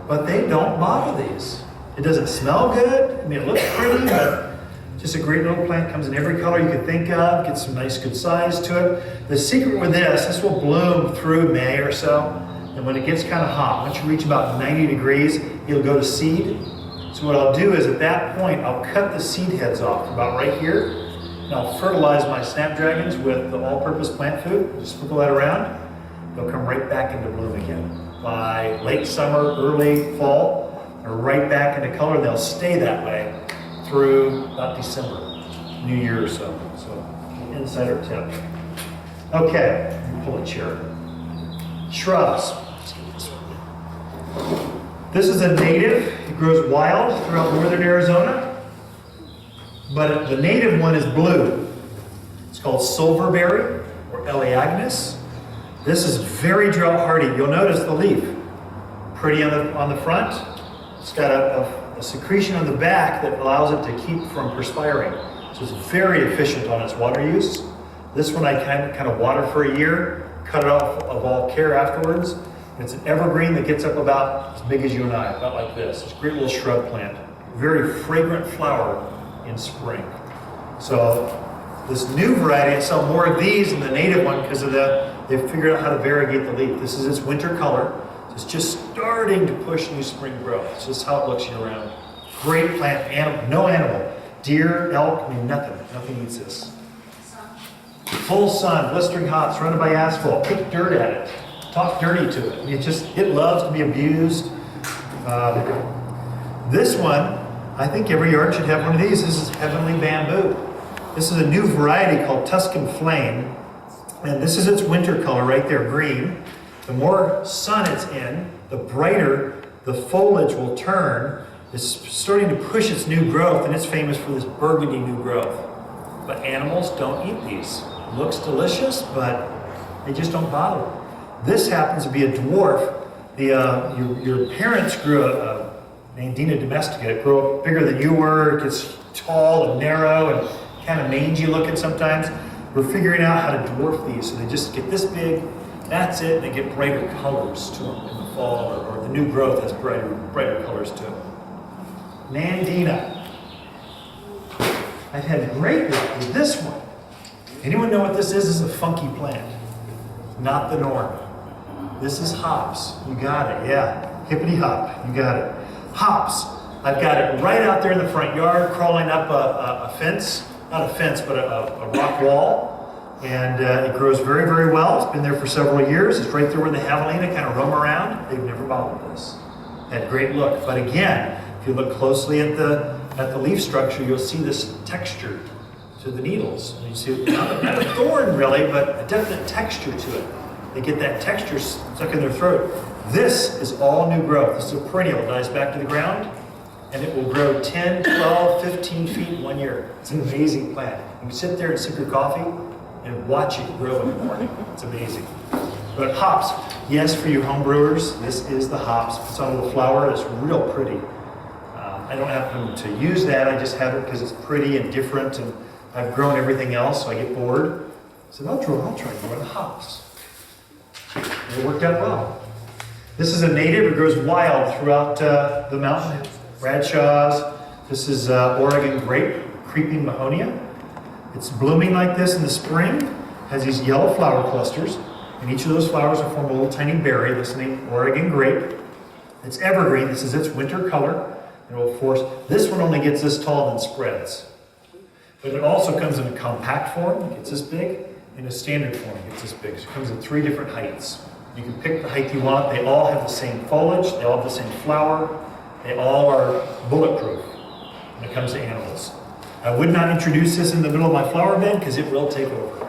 but they don't bother these. It doesn't smell good. I mean, it looks pretty, but just a great little plant. Comes in every color you could think of. Gets some nice, good size to it. The secret with this will bloom through May or so. And when it gets kind of hot, once you reach about 90 degrees, it'll go to seed. So what I'll do is at that point, I'll cut the seed heads off about right here. And I'll fertilize my snapdragons with the all-purpose plant food. Just sprinkle that around. They'll come right back into bloom again. By late summer, early fall, they're right back into color. They'll stay that way through about December, New Year or so. So, insider tip. Okay, let me pull a chair. Shrubs. This is a native. It grows wild throughout northern Arizona. But the native one is blue. It's called silverberry or Elaeagnus. This is very drought hardy. You'll notice the leaf. Pretty on the front. It's got a secretion on the back that allows it to keep from perspiring. So it's very efficient on its water use. This one I kind of water for a year, cut it off of all care afterwards. It's an evergreen that gets up about as big as you and I, about like this. It's a great little shrub plant. Very fragrant flower in spring. So this new variety, I sell more of these than the native one because of they've figured out how to variegate the leaf. This is its winter color. It's just starting to push new spring growth. It's just how it looks year round. Great plant, no animal. Deer, elk, I mean nothing eats this. Full sun, blistering hot, surrounded by asphalt. Kick dirt at it. Talk dirty to it. I mean, it loves to be abused. This one, I think every yard should have one of these. This is heavenly bamboo. This is a new variety called Tuscan Flame. And this is its winter color right there, green. The more sun it's in, the brighter the foliage will turn. It's starting to push its new growth, and it's famous for this burgundy new growth. But animals don't eat these. Looks delicious, but they just don't bother. This happens to be a dwarf. Your parents grew a Nandina domestica. It grew up bigger than you were. It gets tall and narrow and kind of mangy looking sometimes. We're figuring out how to dwarf these. So they just get this big. That's it. They get brighter colors to them in the fall, or the new growth has brighter colors to it. Nandina. I've had great luck with this one. Anyone know what this is? This is a funky plant. Not the norm. This is hops. You got it, yeah. Hippity hop, you got it. Hops. I've got it right out there in the front yard, crawling up a fence. Not a fence, but a rock wall. And it grows very, very well. It's been there for several years. It's right there where the javelina kind of roam around. They've never bothered this. Had great look. But again, if you look closely at the leaf structure, you'll see this texture to the needles. And you see not a thorn really, but a definite texture to it. They get that texture stuck in their throat. This is all new growth. This is a perennial. It dies back to the ground, and it will grow 10, 12, 15 feet in 1 year. It's an amazing plant. You can sit there and sip your coffee and watch it grow in the morning. It's amazing. But hops, yes, for you home brewers, this is the hops. It's on a little flower. It's real pretty. I don't happen to use that. I just have it because it's pretty and different, and I've grown everything else, so I get bored. So I'll try growing hops. It worked out well. This is a native. It grows wild throughout the mountain. Bradshaw's. This is Oregon grape, creeping mahonia. It's blooming like this in the spring. Has these yellow flower clusters, and each of those flowers will form a little tiny berry. This is named Oregon grape. It's evergreen. This is its winter color. It will force. This one only gets this tall and then spreads. But it also comes in a compact form. It gets this big. In a standard form, it gets this big. So it comes in 3 different heights. You can pick the height you want. They all have the same foliage. They all have the same flower. They all are bulletproof when it comes to animals. I would not introduce this in the middle of my flower bed because it will take over.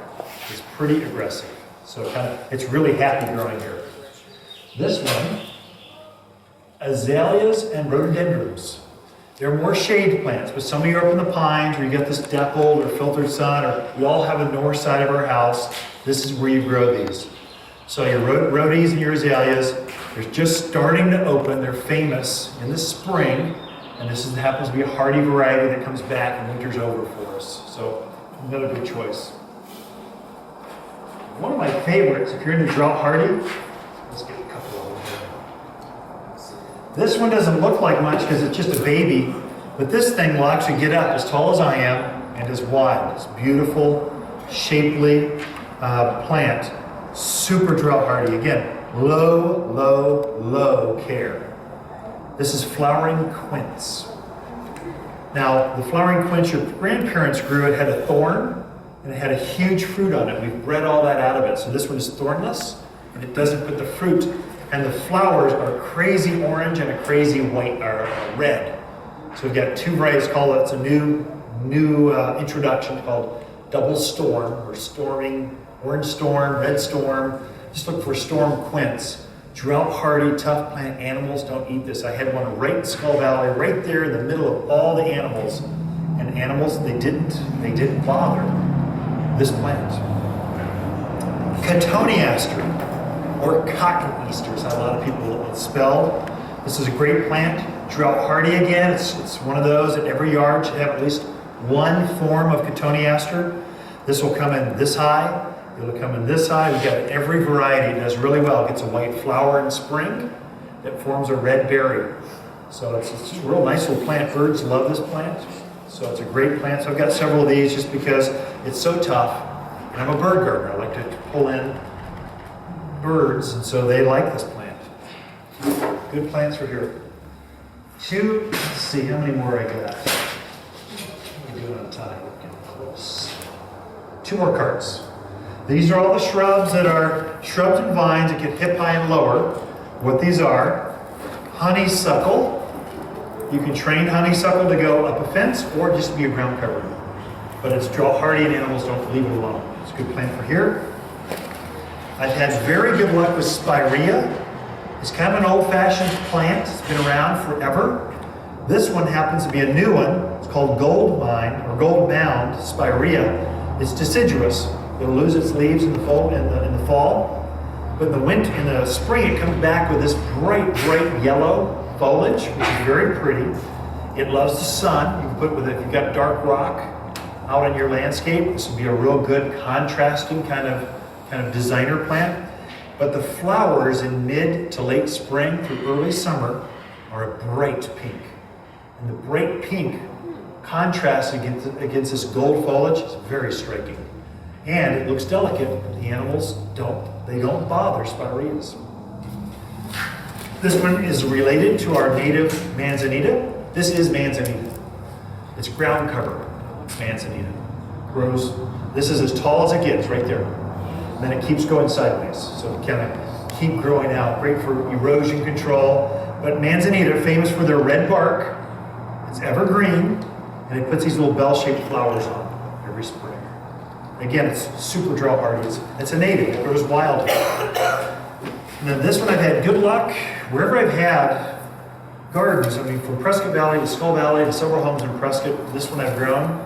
It's pretty aggressive. So it's really happy growing here. This one, azaleas and rhododendrons. They're more shade plants, but some of you are up in the pines where you get this dappled or filtered sun, or we all have a north side of our house. This is where you grow these. So your rhodies and your azaleas, they're just starting to open. They're famous in the spring, and this happens to be a hardy variety that comes back and winter's over for us. So another good choice. One of my favorites, if you're into drought hardy, let's get a couple of them here. This one doesn't look like much because it's just a baby, but this thing will actually get up as tall as I am and is wide. It's beautiful, shapely plant, super drought hardy. Again, low care. This is flowering quince. Now, the flowering quince your grandparents grew, it had a thorn and it had a huge fruit on it. We've bred all that out of it. So this one is thornless and it doesn't put the fruit. And the flowers are crazy orange and a crazy white or red. So we've got two varieties called, it's a new introduction called double storm or storming, orange storm, red storm. Just look for storm quince. Drought hardy, tough plant. Animals don't eat this. I had one right in Skull Valley, right there in the middle of all the animals. And animals, they didn't bother this plant. Cotoneaster, or cotton Easter is how a lot of people spell. This is a great plant. Drought hardy again. It's one of those that every yard should have at least one form of cotoneaster. This will come in this high. It'll come in this high. We've got every variety. It does really well. It gets a white flower in spring that forms a red berry. So it's just a real nice little plant. Birds love this plant. So it's a great plant. So I've got several of these just because it's so tough. And I'm a bird gardener. I like to pull in birds, and so they like this plant. Good plants for here. Let's see how many more I got. I'm doing on time. We're getting close. 2 more carts. These are all the shrubs that are shrubs and vines that get hip high and lower. What these are: honeysuckle. You can train honeysuckle to go up a fence or just be a ground cover. But it's drought hardy and animals don't leave it alone. It's a good plant for here. I've had very good luck with spirea. It's kind of an old-fashioned plant. It's been around forever. This one happens to be a new one. It's called gold mine or gold mound spirea. It's deciduous. It'll lose its leaves in the fall, but in the spring it comes back with this bright yellow foliage, which is very pretty. It loves the sun. You can put if you've got dark rock out in your landscape, this would be a real good contrasting kind of designer plant. But the flowers in mid to late spring through early summer are a bright pink. And the bright pink contrasts against this gold foliage is very striking. And it looks delicate. The animals don't bother spireas. This one is related to our native manzanita. This is manzanita. It's ground cover manzanita. Grows, this is as tall as it gets right there. And then it keeps going sideways. So it kind of keep growing out. Great for erosion control. But manzanita, famous for their red bark. It's evergreen. And it puts these little bell-shaped flowers on every spring. Again, it's super drought hardy. It's a native. It grows wild. And then this one I've had good luck. Wherever I've had gardens, I mean from Prescott Valley to Skull Valley to several homes in Prescott, this one I've grown.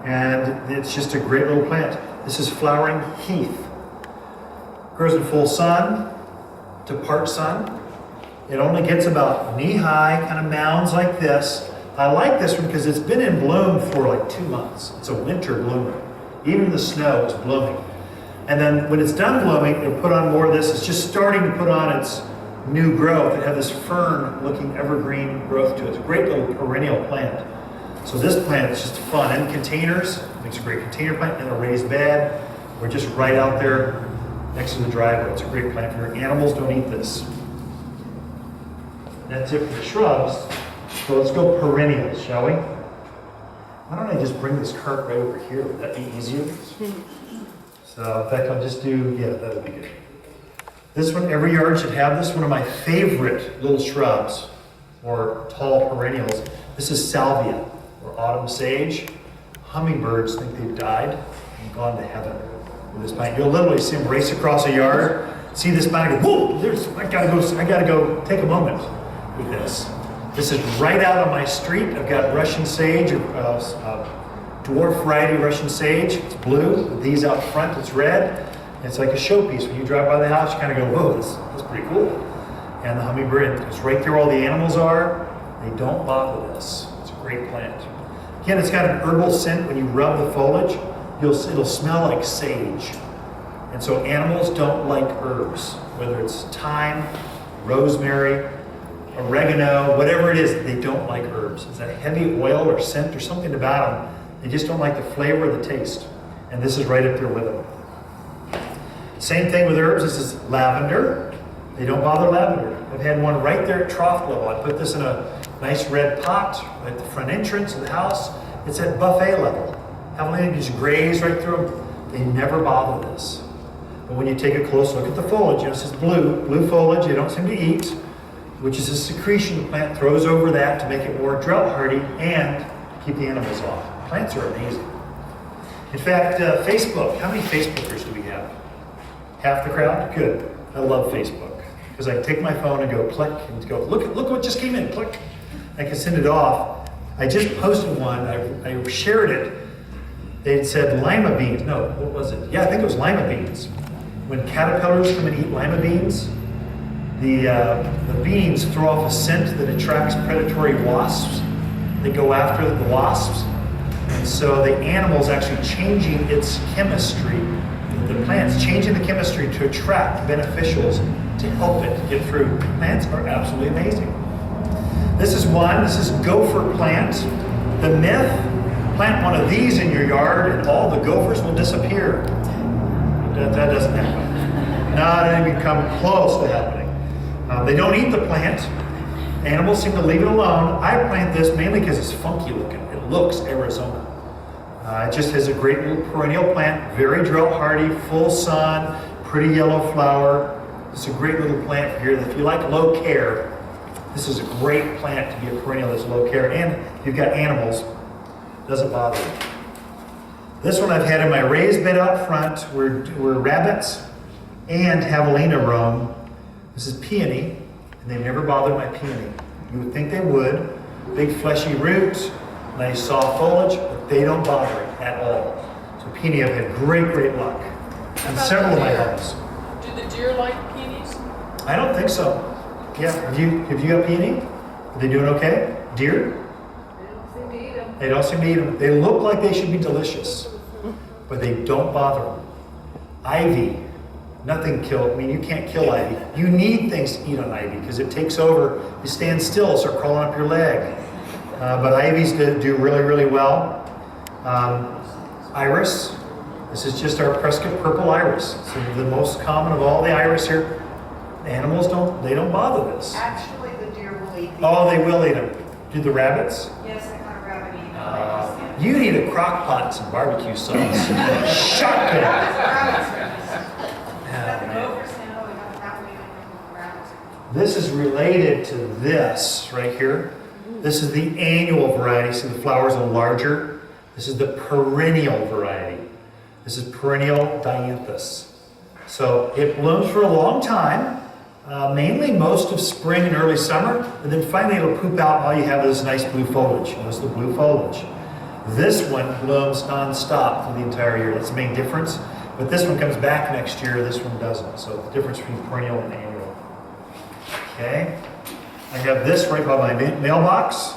And it's just a great little plant. This is flowering heath. Grows in full sun to part sun. It only gets about knee-high kind of mounds like this. I like this one because it's been in bloom for like 2 months. It's a winter bloomer. Even in the snow, it's blooming. And then when it's done blooming, it'll put on more of this. It's just starting to put on its new growth. It has this fern-looking evergreen growth to it. It's a great little perennial plant. So this plant is just fun. In containers, makes a great container plant in a raised bed. We're just right out there next to the driveway. It's a great plant for your animals. Don't eat this. That's it for the shrubs. So let's go perennials, shall we? Why don't I just bring this cart right over here? Would that be easier? So in fact, I'll just do, yeah, that would be good. This one, every yard should have this. One of my favorite little shrubs or tall perennials. This is salvia or autumn sage. Hummingbirds think they've died and gone to heaven with this plant. You'll literally see them race across a yard, see this plant and go, whoa, I gotta go take a moment with this. This is right out on my street. I've got Russian sage, dwarf variety Russian sage. It's blue. These out front, it's red. It's like a showpiece. When you drive by the house, you kind of go, whoa, that's pretty cool. And the hummingbird is right there where all the animals are. They don't bother this. It's a great plant. Again, it's got an herbal scent. When you rub the foliage, it'll smell like sage. And so animals don't like herbs, whether it's thyme, rosemary, oregano, whatever it is, they don't like herbs. It's a heavy oil or scent or something about them. They just don't like the flavor or the taste. And this is right up there with them. Same thing with herbs. This is lavender. They don't bother lavender. I've had one right there at trough level. I put this in a nice red pot at the front entrance of the house. It's at buffet level. Javelina just graze right through them. They never bother this. But when you take a close look at the foliage, this is blue foliage they don't seem to eat, which is a secretion the plant throws over that to make it more drought hardy and keep the animals off. Plants are amazing. In fact, Facebook, how many Facebookers do we have? Half the crowd? Good. I love Facebook. Because I take my phone and go click and go, look what just came in, click. I can send it off. I just posted one, I shared it. They said lima beans. No, what was it? Yeah, I think it was lima beans. When caterpillars come and eat lima beans, the beans throw off a scent that attracts predatory wasps. They go after the wasps. And so the animal's actually changing its chemistry. The plant's changing the chemistry to attract beneficials to help it get through. Plants are absolutely amazing. This is gopher plant. The myth, plant one of these in your yard and all the gophers will disappear. That doesn't happen. Not even come close to happening. They don't eat the plant. Animals seem to leave it alone. I plant this mainly because it's funky looking. It looks Arizona. It just has a great little perennial plant, very drought hardy, full sun, pretty yellow flower. It's a great little plant for here. If you like low care, this is a great plant to be a perennial that's low care. And if you've got animals, it doesn't bother you. This one I've had in my raised bed out front where rabbits and javelina roam. This is peony, and they've never bothered my peony. You would think they would. Big fleshy roots, nice soft foliage, but they don't bother it at all. So peony, I've had great luck. And several of my homes. Do the deer like peonies? I don't think so. Yeah, have you got peony? Are they doing okay? Deer? They don't seem to eat them. They don't seem to eat them. They look like they should be delicious, but they don't bother them. Ivy, nothing kills. I mean, you can't kill ivy. You need things to eat on ivy because it takes over. You stand still, start crawling up your leg. But ivies do really well. Iris, this is just our Prescott purple iris. It's the most common of all the iris here. The animals don't bother this. Actually, the deer will eat these. Oh, they will eat them. Do the rabbits? Yes, I kind of rabbit eat them. You need a crock pot and some barbecue sauce. Shotgun. Got the gophers now, we got the javelina, and the rabbits. This is related to this right here. This is the annual variety, so the flowers are larger. This is the perennial variety. This is perennial dianthus. So it blooms for a long time, mainly most of spring and early summer, and then finally it'll poop out. All you have is nice blue foliage. Notice the blue foliage. This one blooms non-stop for the entire year. That's the main difference. But this one comes back next year, this one doesn't. So the difference between perennial and annual. Okay. I have this right by my mailbox.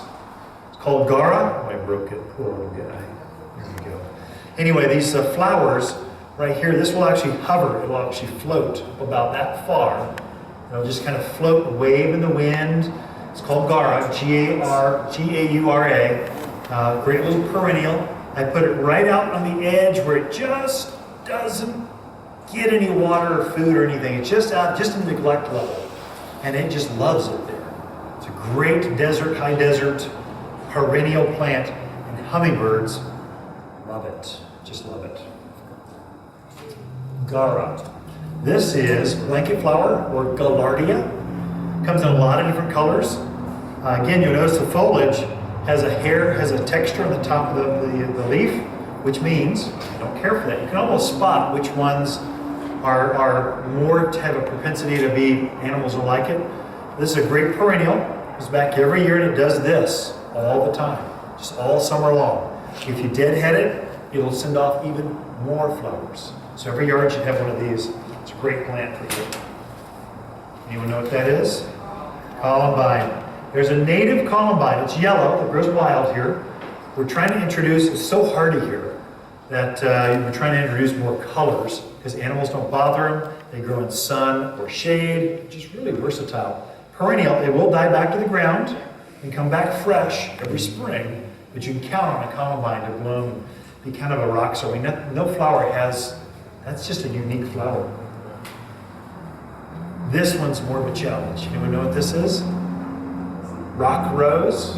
It's called Gara. Oh, I broke it. Poor little guy. There we go. Anyway, these flowers right here, this will actually hover. It will actually float about that far. It'll just kind of float, wave in the wind. It's called Gara, G-A-U-R-A. Great little perennial. I put it right out on the edge where it just doesn't get any water or food or anything. It's just out, just in neglect level. And it just loves it there. It's a great desert, high desert, perennial plant. And hummingbirds love it. Just love it. Gara. This is blanket flower or gaillardia. Comes in a lot of different colors. Again, you'll notice the foliage has a texture on the top of the leaf, which means you don't care for that. You can almost spot which ones are more to have a propensity to be animals will like it. This is a great perennial. It goes back every year and it does this all the time, just all summer long. If you deadhead it, it'll send off even more flowers. So every yard should have one of these. It's a great plant for you. Anyone know what that is? Columbine. There's a native columbine. It's yellow. It grows wild here. We're trying to introduce, it's so hardy here, that we're trying to introduce more colors because animals don't bother them. They grow in sun or shade, just really versatile. Perennial, it will die back to the ground and come back fresh every spring, but you can count on a columbine to bloom and be kind of a rock star. I mean, no flower has, that's just a unique flower. This one's more of a challenge. Anyone know what this is? Rock rose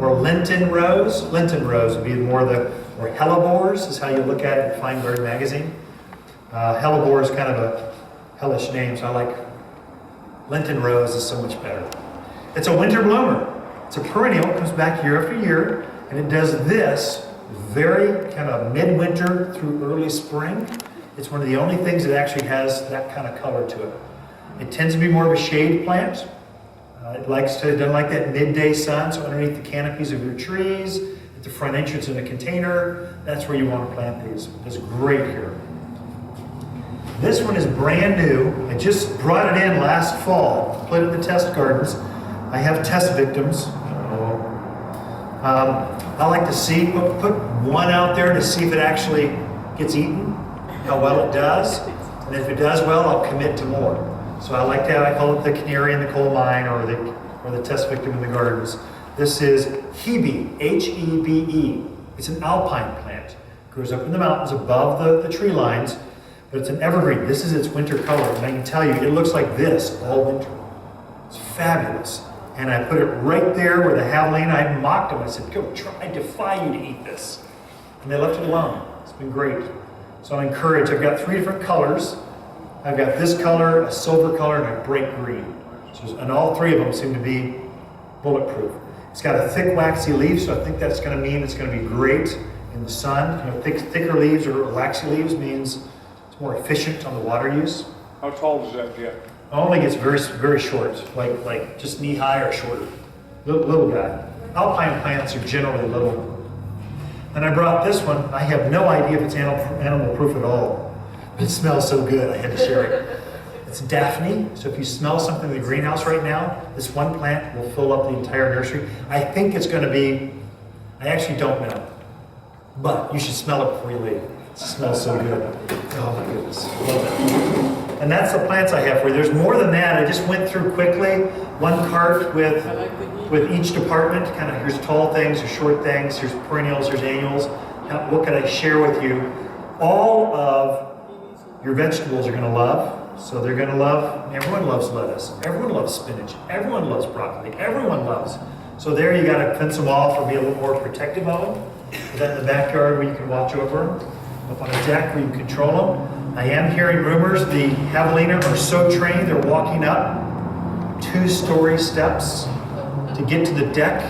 or Linton rose. Linton rose would be more or hellebores is how you look at it in Fine Garden magazine. Hellebore is kind of a hellish name, so I like Linton rose is so much better. It's a winter bloomer. It's a perennial, it comes back year after year, and it does this very kind of midwinter through early spring. It's one of the only things that actually has that kind of color to it. It tends to be more of a shade plant. It doesn't like that midday sun, so underneath the canopies of your trees, at the front entrance in a container, that's where you want to plant these. It's great here. This one is brand new. I just brought it in last fall, put it in the test gardens. I have test victims. I like to see, put one out there to see if it actually gets eaten, how well it does. And if it does well, I'll commit to more. So I like that. I call it the canary in the coal mine or the test victim in the gardens. This is Hebe, H-E-B-E. It's an alpine plant. It grows up in the mountains above the tree lines, but it's an evergreen. This is its winter color, and I can tell you, it looks like this all winter. It's fabulous. And I put it right there where the javelina, I mocked them. I said, go, I defy you to eat this. And they left it alone. It's been great. So I'm encouraged. I've got 3 different colors. I've got this color, a silver color, and a bright green. And all 3 of them seem to be bulletproof. It's got a thick, waxy leaf, so I think that's going to mean it's going to be great in the sun. You know, thicker leaves or waxy leaves means it's more efficient on the water use. How tall does that get? Only gets very, very short, like just knee high or shorter. Little guy. Alpine plants are generally little. And I brought this one. I have no idea if it's animal proof at all. It smells so good, I had to share it. It's Daphne, so if you smell something in the greenhouse right now, this one plant will fill up the entire nursery. I think it's going to be, I actually don't know, but you should smell it before you leave. It smells so good. Oh my goodness, love it. And that's the plants I have for you. There's more than that. I just went through quickly, one cart with each department, kind of here's tall things, here's short things, here's perennials, here's annuals. Now, what can I share with you? All of your vegetables are going to love. So they're going to love, everyone loves lettuce, everyone loves spinach, everyone loves broccoli, everyone loves. So there you got to fence them off or be a little more protective of them. Put that in the backyard where you can watch over them. Up on a deck where you control them. I am hearing rumors the javelina are so trained they're walking up 2-story steps to get to the deck,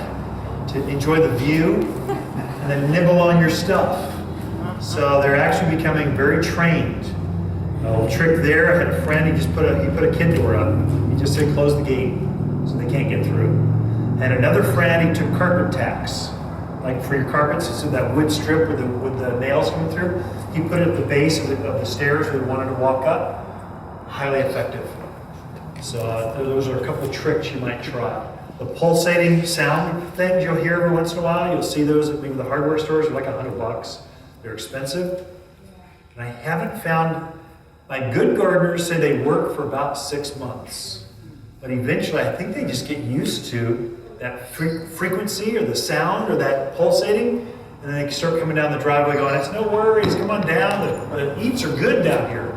to enjoy the view, and then nibble on your stuff. So they're actually becoming very trained. A little trick there, I had a friend, he put a kid door up. He just said close the gate so they can't get through. And another friend, he took carpet tacks, like for your carpets, so that wood strip with the nails coming through. He put it at the base of the stairs where they wanted to walk up. Highly effective. So those are a couple of tricks you might try. The pulsating sound things you'll hear every once in a while, you'll see those at maybe the hardware stores, they're like $100. They're expensive. And I haven't found, my good gardeners say they work for about 6 months. But eventually, I think they just get used to that frequency or the sound or that pulsating, and then they start coming down the driveway going, it's no worries, come on down, the eats are good down here.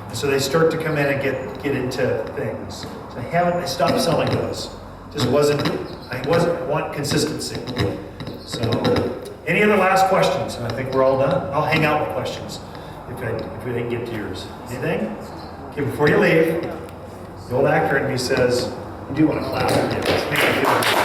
And so they start to come in and get into things. So I stopped selling those. I want consistency. So, any other last questions? And I think we're all done. I'll hang out with questions if we didn't get to yours. Anything? Okay, before you leave, the old actor in me says, you do want to clap. Yeah, let's make it feel good.